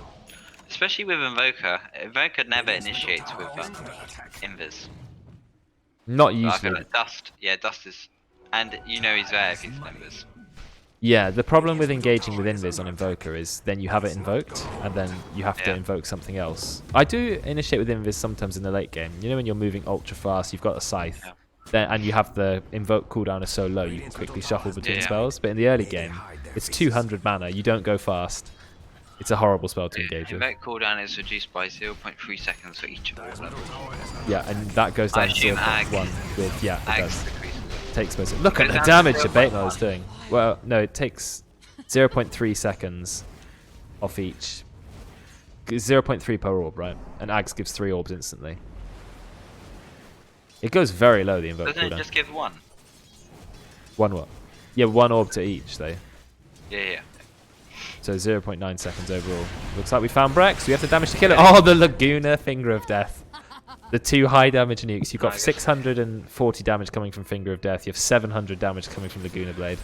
Especially with Invoker. Invoker never initiates with Invis. Not Like, usually. Dust. Yeah, Dust is... And you know he's there if he's Invis. Yeah, the problem with engaging with Invis on Invoker is then you have it invoked, and then you have to Yeah. invoke something else. I do initiate with Invis sometimes in the late game. You know when you're moving ultra fast, you've got a Scythe, Yeah. then, and you have the invoke cooldown is so low, you can quickly shuffle between Yeah. spells. But in the early game, it's 200 mana, you don't go fast. It's a horrible spell to engage with. Invoke cooldown is reduced by 0.3 seconds for each of all levels. Yeah, and that goes I down to assume 0.1 with, yeah, it does. Axe decreases it. Takes most. Look at Goes the down to damage 0.1. Jabema is doing. Well, no, it takes 0.3 seconds off each. 0.3 per orb, right? And Ags gives 3 orbs instantly. It goes very low, the invoke Doesn't it cooldown. just give 1? 1 what? Yeah, 1 orb to each, though. Yeah. So 0.9 seconds overall. Looks like we found Brex. We have the damage to kill it. Oh, the Laguna Finger of Death. The 2 high damage nukes. You've got 640 damage coming from Finger of Death. You have 700 damage coming from Laguna Blade.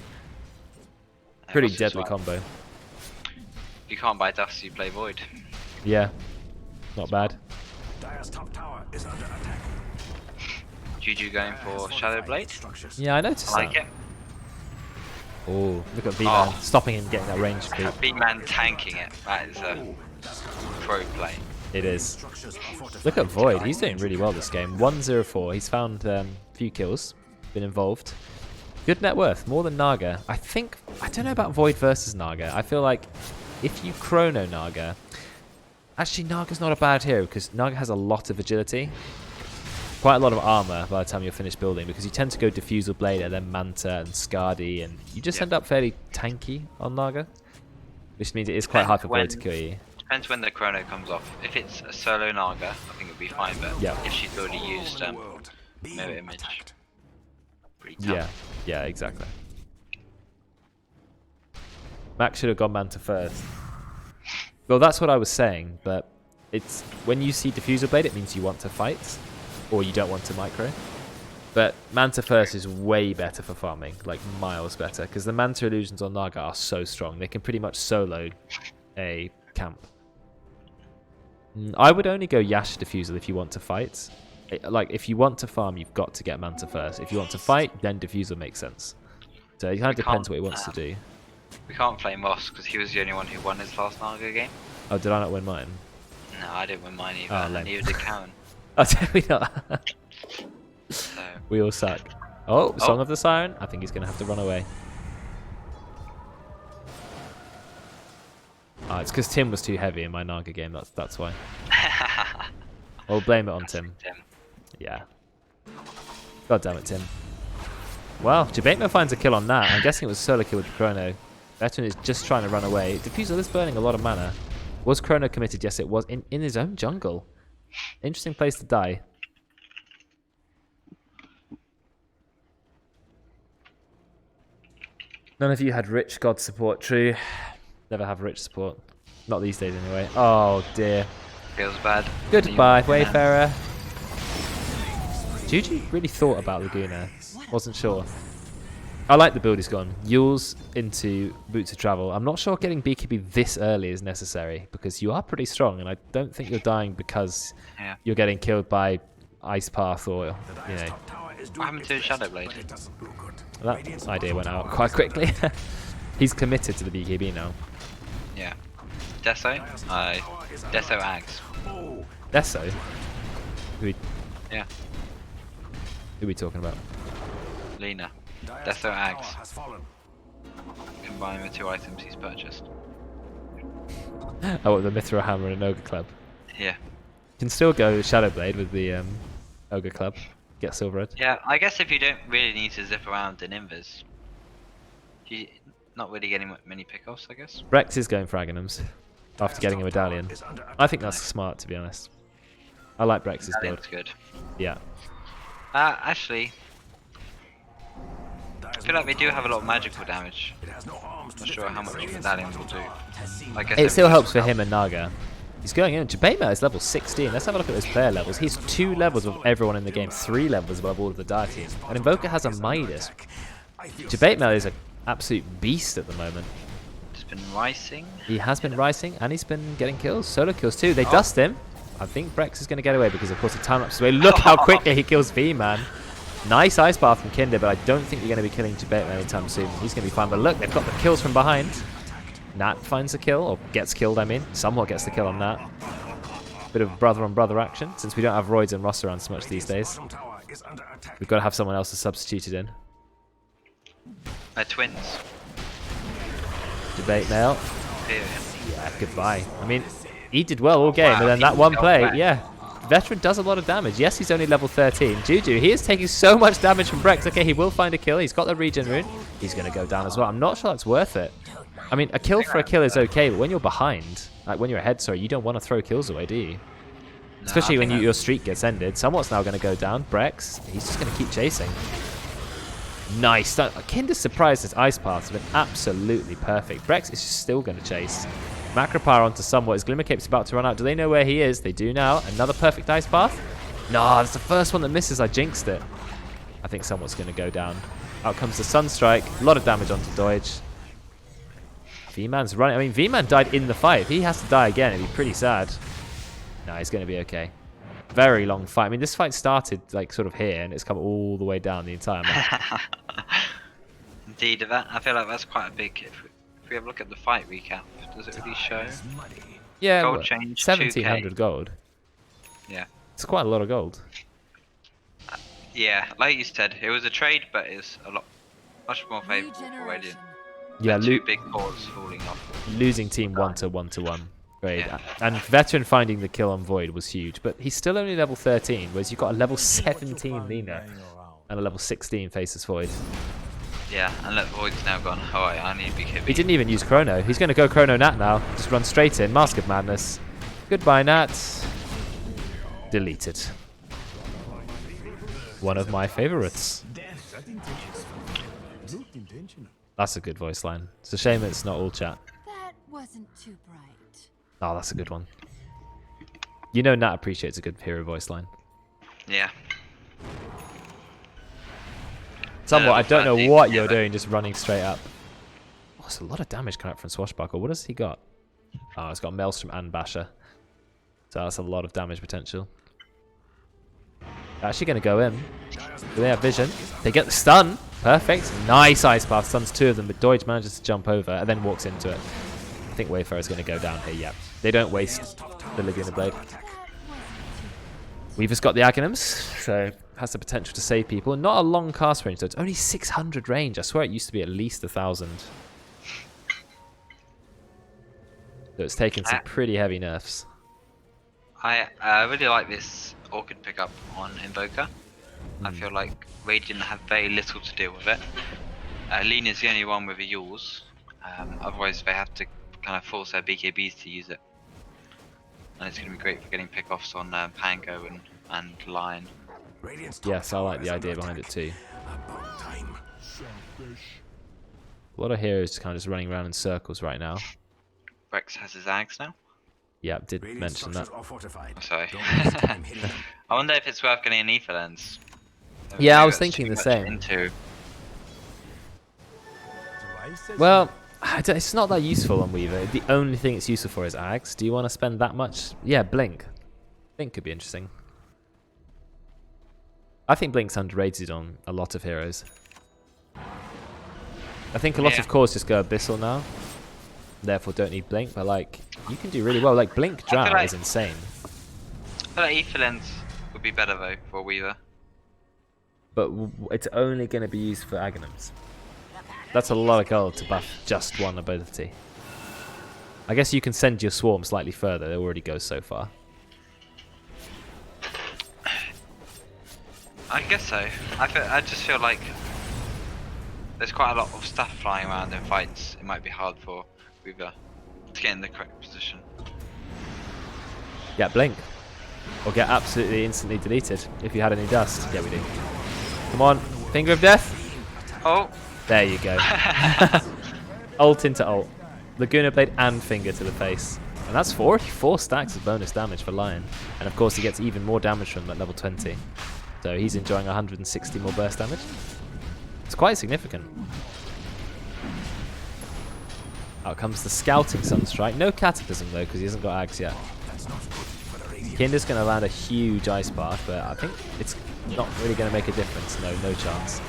Pretty What's this deadly like? combo. If you can't buy Dust, you play Void. Yeah. Not bad. Dire's top tower is under attack. Juju going for Shadow Blade. Structures. Yeah, I noticed I like that. it. Oh, look at V-Man Oh. stopping him getting that range creep. B-Man tanking it. That is a pro play. It is. Structures are fortified. Look at Void. He's doing really well this game. 104. He's found a few kills. Been involved. Good net worth. More than Naga. I don't know about Void versus Naga. I feel like if you chrono Naga... Actually, Naga's not a bad hero because Naga has a lot of agility. Quite a lot of armor by the time you're finished building because you tend to go Diffusal Blade and then Manta and Skadi and you just end up fairly tanky on Naga. Which means it is quite hard for Void to kill you. Depends when the chrono comes off. If it's a solo Naga, I think it'll be fine, but Yeah. if she's already used World Mirror being Image, attacked. pretty tough. Yeah, exactly. Max should have gone Manta first. Well, that's what I was saying, but it's when you see Diffusal Blade, it means you want to fight, or you don't want to micro. But Manta first is way better for farming, like miles better, because the Manta illusions on Naga are so strong. They can pretty much solo a camp. I would only go Yash Diffusal if you want to fight. Like, if you want to farm, you've got to get Manta first. If you want to fight, then Diffusal makes sense. So it kind of depends what he wants to do. We can't play Moss because he was the only one who won his last Naga game. Oh, did I not win mine? No, I didn't win mine either. Oh, and lame. neither did Cowan. Oh, did we not? So We all suck. Oh, Song of the Siren. I think he's going to have to run away. It's because Tim was too heavy in my Naga game. That's why. I'll blame it on Tim. Yeah. God damn it, Tim. Well, Jabema finds a kill on that. I'm guessing it was a solo kill with the Chrono. Veteran is just trying to run away. Diffusal is burning a lot of mana. Was Chrono committed? Yes, it was. In his own jungle. Interesting place to die. None of you had rich god support. True. Never have rich support. Not these days anyway. Oh dear. feels bad. Goodbye, Yeah. Wayfarer. Juju really thought about Laguna. Wasn't sure. I like the build he's gone. Yules into Boots of Travel. I'm not sure getting BKB this early is necessary because you are pretty strong and I don't think you're dying because Yeah. you're getting killed by Ice Path or, you know. What happened to Shadow Blade? That idea went out quite quickly. He's committed to the BKB now. Yeah. Deso? Deso Ags. Deso? Who Yeah. are we talking about? Lena. Deso Ags. Has fallen. Combine the 2 items he's purchased. Oh, the Mithril Hammer and an Ogre Club. Yeah. You can still go Shadow Blade with the Ogre Club. Get Silver Red. Yeah, I guess if you don't really need to zip around in Invis, you're not really getting many pickoffs, I guess. Rex is going for Aghanim's after getting a medallion. I think that's smart, to be honest. I like Brex's build. That's good. Yeah. Actually, I feel like they do have a lot of magical damage. It has no arms to Not sure defend how much itself. medallions will do. I guess It still helps for him and Naga. He's going in. Jabatemel is level 16. Let's have a look at those player levels. He's 2 levels above everyone in the game, 3 levels above all of the Dire team. And Invoker has a Midas. Jabatemel is an absolute beast at the moment. Just been rising. He has been rising and he's been getting kills. Solo kills too. They dust him. I think Brex is going to get away because of course the time lapse away. Look how quickly he kills V-Man. Nice ice bath from Kinder, but I don't think you're going to be killing Jabatemel anytime soon. He's going to be fine. But look, they've got the kills from behind. Nat finds a kill, or gets killed, I mean. Somewhat gets the kill on Nat. Bit of brother on brother action, since we don't have Roids and Ross around so much these days. We've got to have someone else to substitute it in. They're twins. Jabatemel. Here. Yeah, goodbye. I mean, he did well all game, and then that one play, yeah. Veteran does a lot of damage. Yes, he's only level 13. Juju, he is taking so much damage from Brex. Okay, he will find a kill. He's got the regen rune. He's going to go down as well. I'm not sure that's worth it. I mean, a kill for a kill is okay, but when you're behind, like when you're ahead, sorry, you don't want to throw kills away, do you? No, especially when your streak gets ended. Somewhat's now going to go down. Brex, he's just going to keep chasing. Nice. Kinder's surprised his ice paths have been absolutely perfect. Brex is still going to chase. Macropyre onto Somewhat. His Glimmer Cape's about to run out. Do they know where he is? They do now. Another perfect ice path. No, that's the first one that misses. I jinxed it. I think Somewhat's going to go down. Out comes the Sunstrike. A lot of damage onto Doige. V-Man's running. I mean, V-Man died in the fight. If he has to die again, it'd be pretty sad. No, he's going to be okay. Very long fight. I mean, this fight started like sort of here, and it's come all the way down the entire map. Indeed, I feel like that's quite a big. If we have a look at the fight recap, does it really show? Yeah, Gold change, 1700 2K. gold. Yeah. It's quite a lot of gold. Yeah, like you said, it was a trade, but it's a lot, much more favourable for Radiant. Yeah, Two big cores falling off. losing team 1-1-1. Great. Yeah. And Veteran finding the kill on Void was huge, but he's still only level 13, whereas you've got a level 17 Lina and a level 16 Faceless Void. Yeah, and look, Void's now gone. Alright, I need to be heavy. He didn't even use Chrono. He's going to go Chrono Nat now. Just run straight in. Mask of Madness. Goodbye, Nat. Deleted. One of my favorites. That's a good voice line. It's a shame it's not all chat. That wasn't too bright. Oh, that's a good one. You know Nat appreciates a good hero voice line. Yeah. Somewhat, I don't know 13, what you're yeah, doing, just running straight up. Oh, it's a lot of damage coming up from Swashbuckle. What has he got? Oh, it's got Maelstrom and Basher. So that's a lot of damage potential. They're actually going to go in. Do they have vision? They get the stun. Perfect. Nice ice path. Stuns 2 of them, but Doige manages to jump over and then walks into it. I think Wayfarer's going to go down here. Yep. They don't waste the Laguna Blade. Weaver's got the Aghanims, so has the potential to save people. Not a long cast range, though. It's only 600 range. I swear it used to be at least 1,000. So it's taken some pretty heavy nerfs. I really like this Orchid pickup on Invoker. I feel like Radiant have very little to deal with it. Lena's the only one with a Yules. Otherwise they have to kind of force their BKBs to use it. And it's going to be great for getting pickoffs on Pango and Lion. Yes, I like the idea behind it too. A lot of heroes kind of just running around in circles right now. Rex has his Ags now. Yeah, did mention that. Sorry. I wonder if it's worth getting an Ether Lens. Yeah, I was thinking the same. Into. Well, it's not that useful on Weaver. The only thing it's useful for is Ags. Do you want to spend that much? Yeah, Blink. Blink could be interesting. I think Blink's underrated on a lot of heroes. I think a lot of cores just go Abyssal now. Therefore don't need Blink, but like, you can do really well. Like, Blink Drow is insane. I feel like Ether Lens would be better though for Weaver. but it's only going to be used for Aghanims. That's a lot of gold to buff just one ability. I guess you can send your swarm slightly further. It already goes so far. I guess so. I just feel like there's quite a lot of stuff flying around in fights. It might be hard for Weaver to get in the correct position. Get blink. Or get absolutely instantly deleted if you had any dust. Yeah, we do. Come on. Finger of Death. Oh! There you go. Ult into ult. Laguna Blade and Finger to the face. And that's 44 stacks of bonus damage for Lion. And of course he gets even more damage from that level 20. So he's enjoying 160 more burst damage. It's quite significant. Out comes the Scouting Sunstrike. No Cataclysm though, because he hasn't got Ags yet. Kinder's going to land a huge Ice Path, but I think it's not really going to make a difference. No chance.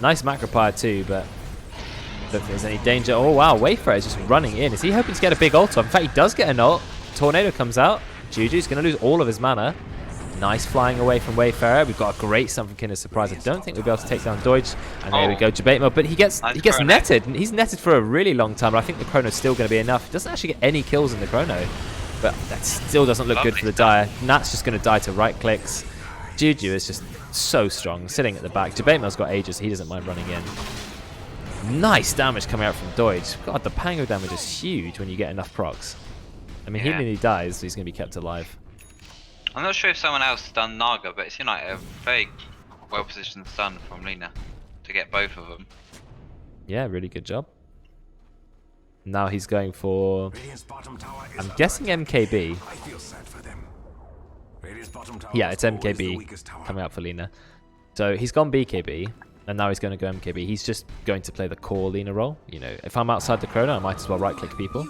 Nice Macropire too, but I don't think there's any danger. Oh wow, Wayfarer is just running in. Is he hoping to get a big ult off? In fact, he does get an ult. Tornado comes out. Juju's going to lose all of his mana. Nice flying away from Wayfarer. We've got a great stun from Kinder's Surprise. I don't think we'll be able to take down Deutsch. And there we go, Debate Mode. But he gets netted. He's netted for a really long time, but I think the Chrono's still going to be enough. He doesn't actually get any kills in the Chrono. But that still doesn't look good for the Dire. Nat's just going to die to right clicks. Juju is just so strong, sitting at the back. Debatemel's got Aegis, he doesn't mind running in. Nice damage coming out from Deutsch. God, the Pango damage is huge when you get enough procs. I mean, even if he dies, he's going to be kept alive. I'm not sure if someone else done Naga, but it seemed like a very well-positioned stun from Lina to get both of them. Yeah, really good job. Now he's going for, I'm guessing MKB. Yeah, it's MKB coming out for Lina. So he's gone BKB, and now he's going to go MKB. He's just going to play the core Lina role. You know, if I'm outside the Chrono, I might as well right-click people.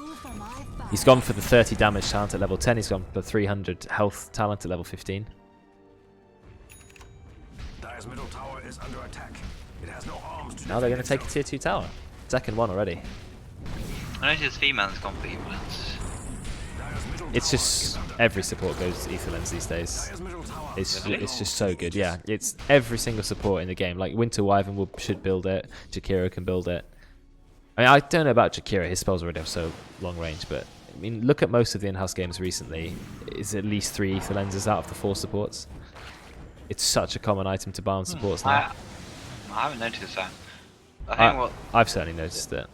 He's gone for the 30 damage talent at level 10. He's gone for the 300 health talent at level 15. Dire's middle tower is under attack. It has no arms to Now they're going to take a tier 2 tower. Second one already. I noticed female's gone for Evelyn's. It's just every support goes to Ether Lens these days. It's just so good. Yeah, it's every single support in the game. Like Winter Wyvern should build it. Jakiro can build it. I mean, I don't know about Jakiro. His spells already have so long range, but I mean, look at most of the in-house games recently. It's at least 3 Ether Lenses out of the 4 supports. It's such a common item to buy on supports now. I haven't noticed that. I think I've certainly noticed it.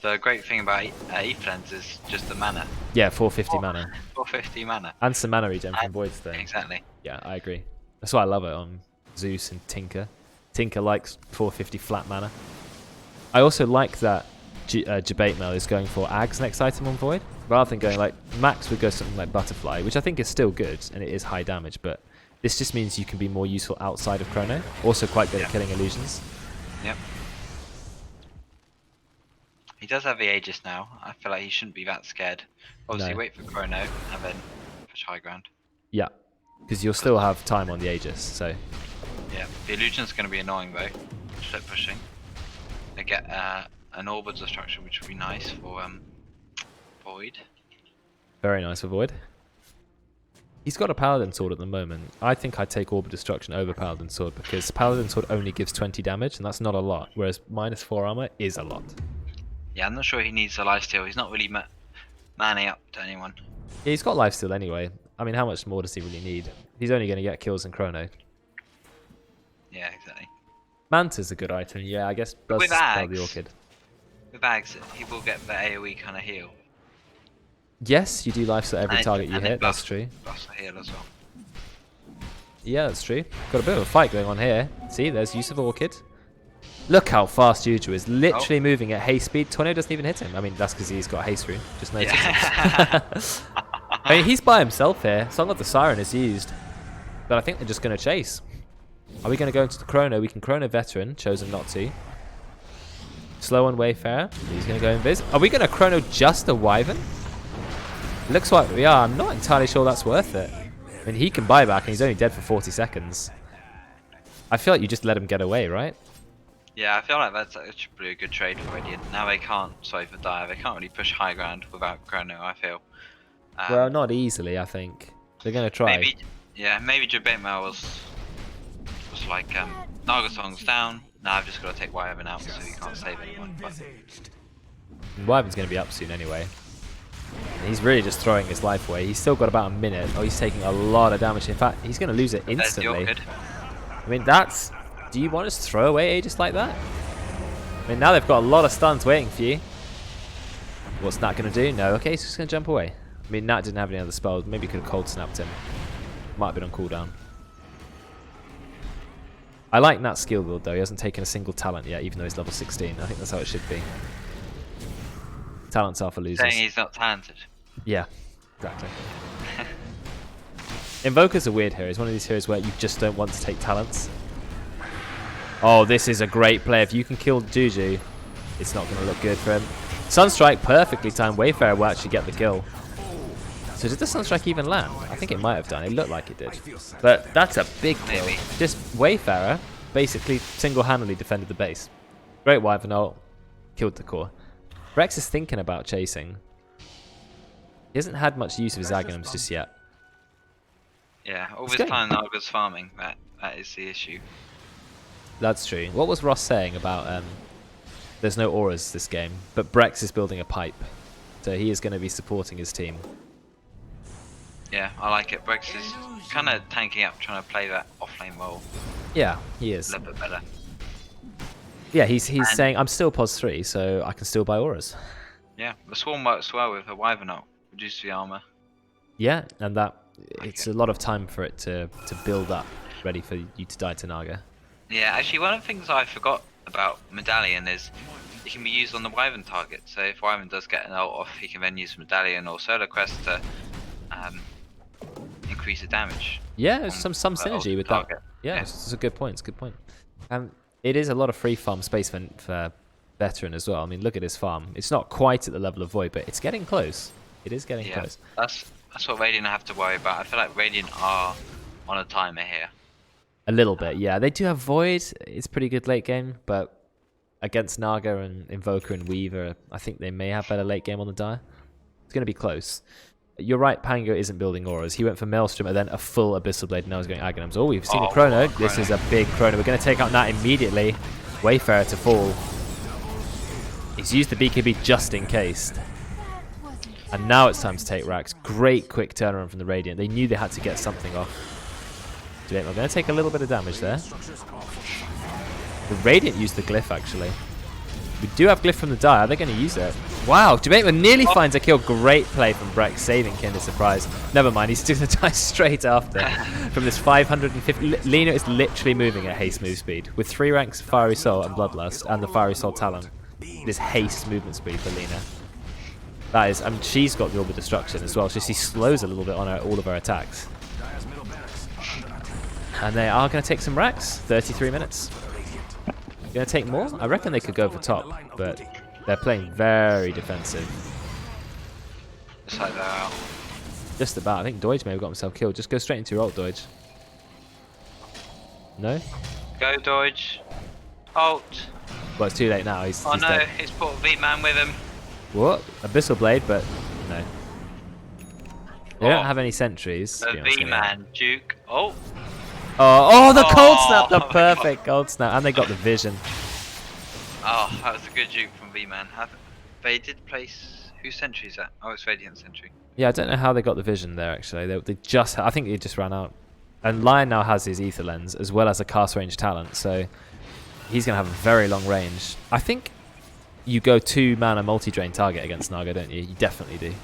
The great thing about Ethelens is just the mana. Yeah, 450 mana. 450 mana. And some mana regen from Void Stone. Exactly. Yeah, I agree. That's why I love it on Zeus and Tinker. Tinker likes 450 flat mana. I also like that Jabatemel is going for Ags next item on Void. Rather than going like, Max would go something like Butterfly, which I think is still good, and it is high damage, but this just means you can be more useful outside of Chrono. Also quite good at killing illusions. Yep. He does have the Aegis now. I feel like he shouldn't be that scared. Obviously, wait for Chrono and then push high ground. Yeah, because you'll still have time on the Aegis, so... Yeah, the illusion's going to be annoying though. Start pushing. They get an Orb of Destruction, which would be nice for Void. Very nice for Void. He's got a Paladin Sword at the moment. I think I'd take Orb of Destruction over Paladin Sword, because Paladin Sword only gives 20 damage, and that's not a lot, whereas minus 4 armor is a lot. Yeah, I'm not sure he needs a lifesteal. He's not really manning up to anyone. Yeah, he's got lifesteal anyway. I mean, how much more does he really need? He's only going to get kills in Chrono. Yeah, exactly. Manta's a good item, yeah, I guess does spell the Orchid. With Ags, he will get the AoE kind of heal. Yes, you do lifesteal every target you hit, that's true. Plus the heal as well. Yeah, that's true. Got a bit of a fight going on here. See, there's use of Orchid. Look how fast Juju is, literally moving at haste speed. Tornado doesn't even hit him. I mean, that's because he's got haste rune. Just notice. Yeah. I mean, he's by himself here. Song of the Siren is used. But I think they're just going to chase. Are we going to go into the Chrono? We can Chrono Veteran, chosen not to. Slow on Wayfarer. He's going to go Invis. Are we going to Chrono just a Wyvern? Looks like we are. I'm not entirely sure that's worth it. I mean, he can buy back and he's only dead for 40 seconds. I feel like you just let him get away, right? Yeah, I feel like that's actually a good trade for Radiant. Now they can't, sorry for Dire, they can't really push high ground without Chrono, I feel. Well, not easily, I think. They're going to try. Maybe Jabatemel was was like, Naga Song's down. Now I've just got to take Wyvern out so he can't save anyone. But Wyvern's going to be up soon anyway. And he's really just throwing his life away. He's still got about a minute. Oh, he's taking a lot of damage. In fact, he's going to lose it instantly. I mean, that's... Do you want to just throw away Aegis like that? I mean, now they've got a lot of stuns waiting for you. What's Nat going to do? No, okay, he's just going to jump away. I mean, Nat didn't have any other spells. Maybe could have cold snapped him. Might have been on cooldown. I like Nat's skill build though. He hasn't taken a single talent yet, even though he's level 16. I think that's how it should be. Talents are for losers. saying he's not talented. Yeah, exactly. Invoker's a weird hero. He's one of these heroes where you just don't want to take talents. Oh, this is a great play. If you can kill Juju, it's not going to look good for him. Sunstrike, perfectly timed. Wayfarer will actually get the kill. So did the Sunstrike even land? I think it might have done. It looked like it did. But that's a big kill. Maybe. Just Wayfarer basically single-handedly defended the base. Great Wyvern ult. Killed the core. Rex is thinking about chasing. He hasn't had much use of his Aghanims just yet. Yeah, all It's this going. time Naga's farming. That is the issue. That's true. What was Ross saying about there's no auras this game, but Brex is building a pipe. So he is going to be supporting his team. Yeah, I like it. Brex is kind of tanking up, trying to play that offlane role Yeah, he a is. little bit better. Yeah, he's saying, I'm still pos 3, so I can still buy auras. Yeah, the Swarm works well with a Wyvern ult. Reduce the armor. Yeah, and that it's a lot of time for it to build up, ready for you to die to Naga. Yeah, actually one of the things I forgot about Medallion is it can be used on the Wyvern target. So if Wyvern does get an ult off, he can then use Medallion or Solar Crest to increase the damage. Yeah, there's some synergy with that. target. Yeah, it's a good point. It's a good point. It is a lot of free farm space for Veteran as well. I mean, look at his farm. It's not quite at the level of Void, but it's getting close. It is getting close. That's what Radiant have to worry about. I feel like Radiant are on a timer here. A little bit, yeah. They do have Void. It's pretty good late game, but against Naga and Invoker and Weaver, I think they may have better late game on the die. It's going to be close. You're right, Pango isn't building auras. He went for Maelstrom and then a full Abyssal Blade, and now he's going Aghanims. Oh, we've seen a Chrono. This is a big Chrono. We're going to take out Nat immediately. Wayfarer to fall. He's used the BKB just in case. And now it's time to take Rax. Great quick turnaround from the Radiant. They knew they had to get something off. We're going to take a little bit of damage there. The Radiant used the Glyph, actually. We do have Glyph from the die. Are they going to use it? Wow, Jamaica nearly finds a kill. Great play from Brex, saving Kinder Surprise. Never mind, he's going to die straight after. From this 550... Lina is literally moving at haste move speed. With 3 ranks of Fiery Soul and Bloodlust, and the Fiery Soul Talon. This haste movement speed for Lina. That is... I mean, she's got the Orb of Destruction as well, so she slows a little bit on all of her attacks. And they are going to take some racks. 33 minutes. Going to take more? I reckon they could go for top, but they're playing very defensive. Just like that. Just about. I think Doige may have got himself killed. Just go straight into your ult, Doige. No? Go Dodge. Ult. Well, it's too late now. He's Oh no, dead. he's brought V-Man with him. What? Abyssal Blade, but no. They don't have any sentries. to be The honest with you. V-Man, Duke. Oh, Oh, the cold snap! The Oh my perfect cold snap. And they got the vision. oh, that was a good Duke from V-Man. They did place... Whose sentry is that? Oh, it's Radiant sentry. Yeah, I don't know how they got the vision there, actually. They just... I think they just ran out. And Lion now has his Ether Lens, as well as a cast range talent, so he's going to have a very long range. I think you go 2-mana multi-drain target against Naga, don't you? You definitely do.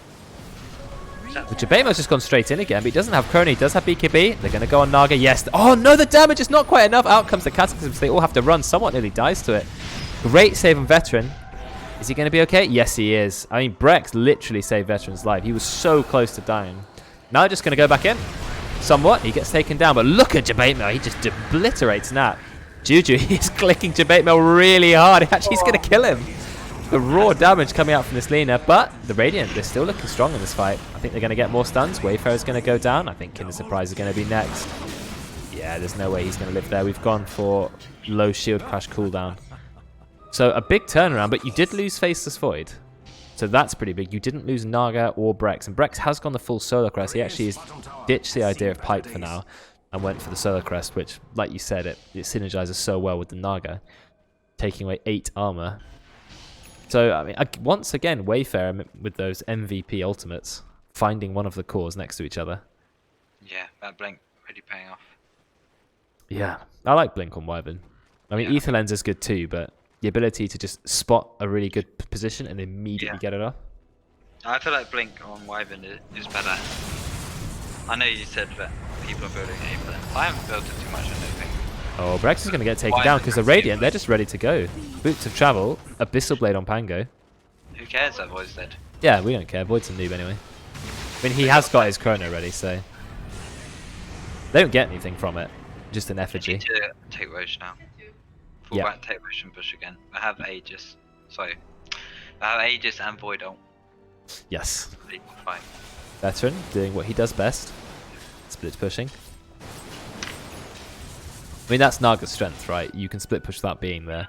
But Jabemo's just gone straight in again, but he doesn't have Crony, he does have BKB. They're going to go on Naga, yes. Oh no, the damage is not quite enough. Out comes the Cataclysms, they all have to run. Somewhat nearly dies to it. Great save on Veteran. Is he going to be okay? Yes, he is. I mean, Brex literally saved Veteran's life. He was so close to dying. Now just going to go back in. Somewhat. He gets taken down, but look at Jabate. He just obliterates Nat. Juju, he's clicking Jabate really hard. Actually, he's going to kill him. The raw damage coming out from this Lina, but the Radiant, they're still looking strong in this fight. I think they're going to get more stuns. Wayfarer's going to go down. I think Kinder Surprise is going to be next. Yeah, there's no way he's going to live there. We've gone for low shield crash cooldown. So a big turnaround, but you did lose Faceless Void. So that's pretty big. You didn't lose Naga or Brex. And Brex has gone the full Solar Crest. He actually has ditched the idea of Pipe for now. and went for the Solar Crest, which, like you said, it synergizes so well with the Naga, taking away 8 armor. So, I mean, once again, Wayfarer with those MVP ultimates, finding one of the cores next to each other. Yeah, that blink really paying off. Yeah, I like Blink on Wyvern. I mean, Ether Lens is good too, but the ability to just spot a really good position and immediately get it off. I feel like Blink on Wyvern is better. I know you said that people are building it, but I haven't built it too much, I don't think. Oh, Brex is going to get taken down because the Radiant, they're just ready to go. Boots of Travel, Abyssal Blade on Pango. Who cares that Void's dead? Yeah, we don't care. Void's a noob anyway. I mean, he has got his Chrono ready, so... They don't get anything from it. Just an effigy. I need to take Roche now. Fall back, take Roche and push again. I have Aegis. Sorry. I have Aegis and Void ult. Yes. Fine. Veteran, doing what he does best. Split pushing. I mean, that's Naga's strength, right? You can split push without being there.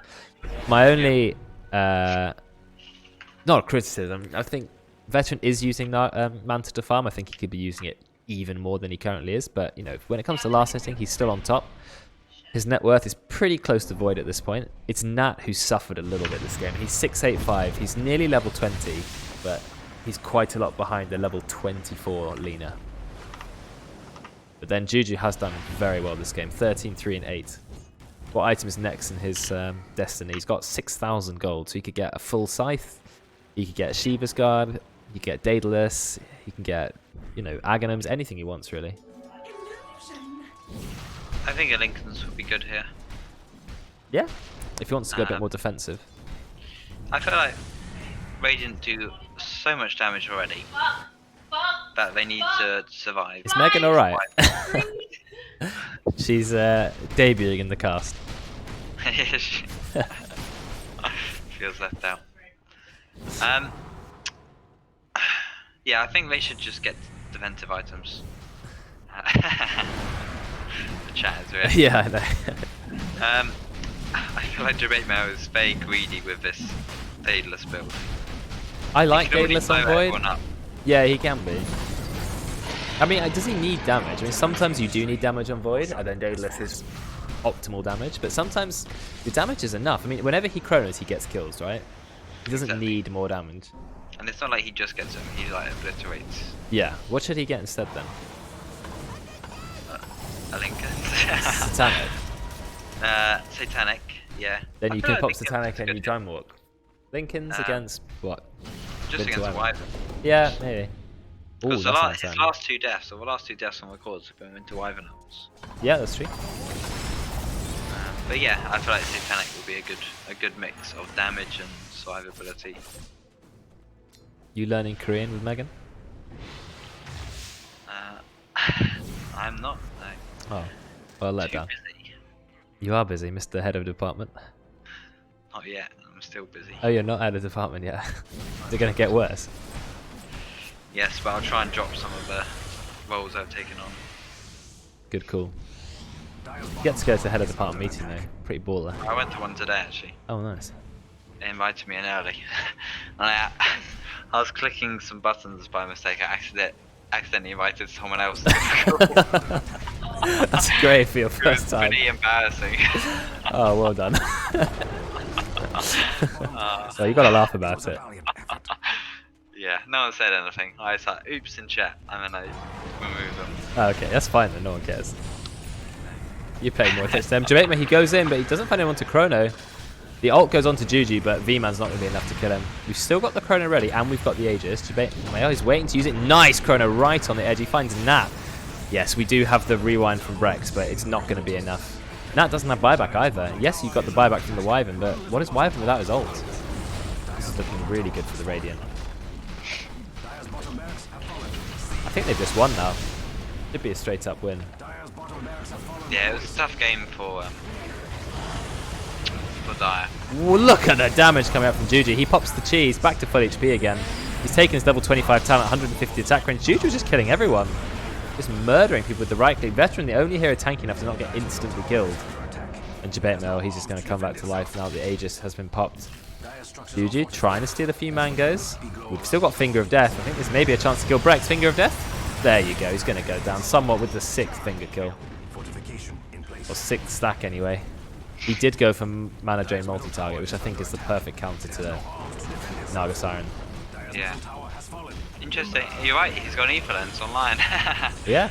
My only... not a criticism. I think Veteran is using Manta to farm. I think he could be using it even more than he currently is. But, you know, when it comes to last hitting, he's still on top. His net worth is pretty close to Void at this point. It's Nat who suffered a little bit this game. He's 685. He's nearly level 20, but he's quite a lot behind the level 24 Lina. But then Juju has done very well this game. 13, 3, and 8. What item is next in his destiny? He's got 6,000 gold, so he could get a full Scythe. He could get a Shiva's Guard. He could get Daedalus. He can get, you know, Aghanims. Anything he wants, really. I think a Lincoln's would be good here. Yeah, if he wants to go a bit more defensive. I feel like Radiant do so much damage already that they need to survive. Is Megan alright? She's debuting in the cast. She feels left out. Yeah, I think they should just get defensive items. The chat is real. Yeah, I know. I feel like Debate Mail is very greedy with this Daedalus build. I like Daedalus on Void. Up. Yeah, he can be. I mean, does he need damage? I mean, sometimes you do need damage on Void, and then Daedalus is optimal damage, but sometimes your damage is enough. I mean, whenever he chronos, he gets kills, right? He doesn't need more damage. And it's not like he just gets them, he like obliterates. Yeah, what should he get instead then? A Lincoln. Satanic. Satanic, yeah. Then I you feel can like pop Lincoln's Satanic a and good you Time Walk. Lincoln's against what? Just Into against Wyvern. Yeah, maybe. Ooh, Because that's his last two deaths, or the last two deaths on records have been into Wyvern ults. Yeah, that's true. But yeah, I feel like Satanic will be a good mix of damage and survivability. You learning Korean with Megan? I'm not, no. Oh, well, let Too down. busy. You are busy, Mr. Head of Department. Not yet, I'm still busy. Oh, you're not out of department yet. They're going to get worse. Yes, but I'll try and drop some of the roles I've taken on. Good call. You get to go to head of department meeting though. Pretty baller. I went to one today actually. Oh, nice. They invited me in early. And I was clicking some buttons by mistake. I accidentally invited someone else. That's great for your first time. Pretty embarrassing. Oh, well done. So you got to laugh about it. Yeah, no one said anything. I was like, oops in chat, and then I removed them. Oh, okay, that's fine then. No one cares. You pay more attention to them. Jamaica, he goes in, but he doesn't find anyone to chrono. The ult goes on to Juju, but V-Man's not going to be enough to kill him. We've still got the chrono ready, and we've got the Aegis. Jamaica, he's waiting to use it. Nice chrono right on the edge. He finds Nat. Yes, we do have the rewind from Brex, but it's not going to be enough. Nat doesn't have buyback either. Yes, you've got the buyback from the Wyvern, but what is Wyvern without his ult? This is looking really good for the Radiant. I think they've just won now. Should be a straight up win. Yeah, it was a tough game for Dire. Ooh, look at the damage coming out from Juju. He pops the cheese, back to full HP again. He's taking his level 25 talent, 150 attack range. Juju's just killing everyone. Just murdering people with the right click. Veteran, the only hero tanky enough to not get instantly killed. And Jabetmo, he's just going to come back to life now the Aegis has been popped. Juju trying to steal a few mangoes. We've still got Finger of Death. I think there's maybe a chance to kill Brex. Finger of Death? There you go. He's going to go down somewhat with the 6th finger kill. or 6th stack anyway. He did go for mana drain multi-target, which I think is the perfect counter to Naga Siren. Yeah. Interesting. You're right, he's got an Ether Lens online. Yeah.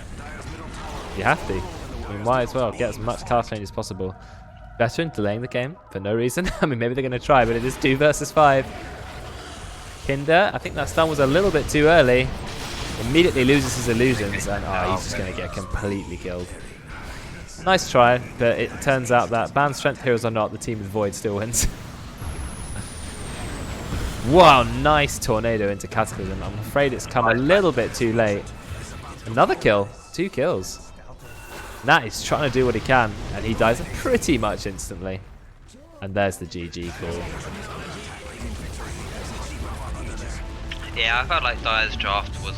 You have to. I mean, might as well get as much cast range as possible. Veteran delaying the game for no reason. I mean, maybe they're going to try, but it is 2 versus 5. Kinder, I think that stun was a little bit too early. Immediately loses his illusions, and he's just going to get completely killed. Nice try, but it turns out that banned strength heroes or not, the team with Void still wins. Wow, nice tornado into Cataclysm. I'm afraid it's come a little bit too late. Another kill, 2 kills. Nat is trying to do what he can, and he dies pretty much instantly. And there's the GG call. Yeah, I felt like Dyer's draft was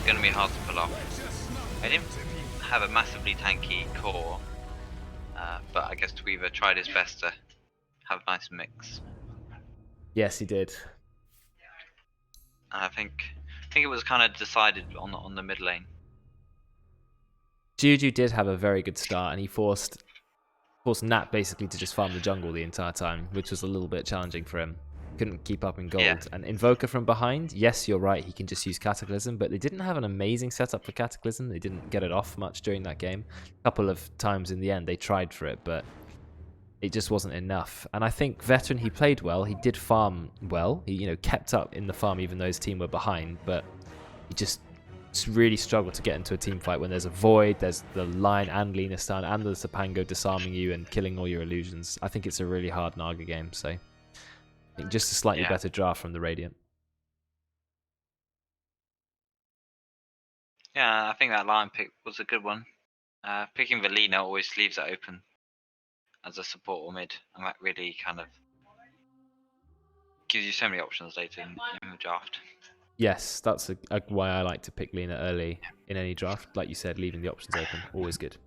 going to be hard to pull off. I didn't have a massively tanky core, but I guess Tweaver tried his best to have a nice mix. Yes, he did. And I think it was kind of decided on the mid lane. Juju did have a very good start, and he forced Nat basically to just farm the jungle the entire time, which was a little bit challenging for him. Couldn't keep up in gold. Yeah. And Invoker from behind, yes, you're right, he can just use Cataclysm, but they didn't have an amazing setup for Cataclysm. They didn't get it off much during that game. A couple of times in the end they tried for it, but it just wasn't enough. And I think Veteran, he played well. He did farm well. He kept up in the farm even though his team were behind, but he just really struggled to get into a team fight when there's a Void, there's the Lion and Lina stun, and the Sapango disarming you and killing all your illusions. I think it's a really hard Naga game, so I think just a slightly better draft from the Radiant. Yeah, I think that Lion pick was a good one. Picking the Lina always leaves it open as a support or mid, and that really kind of gives you so many options later in the draft. Yes, that's why I like to pick Lina early in any draft. Like you said, leaving the options open, always good.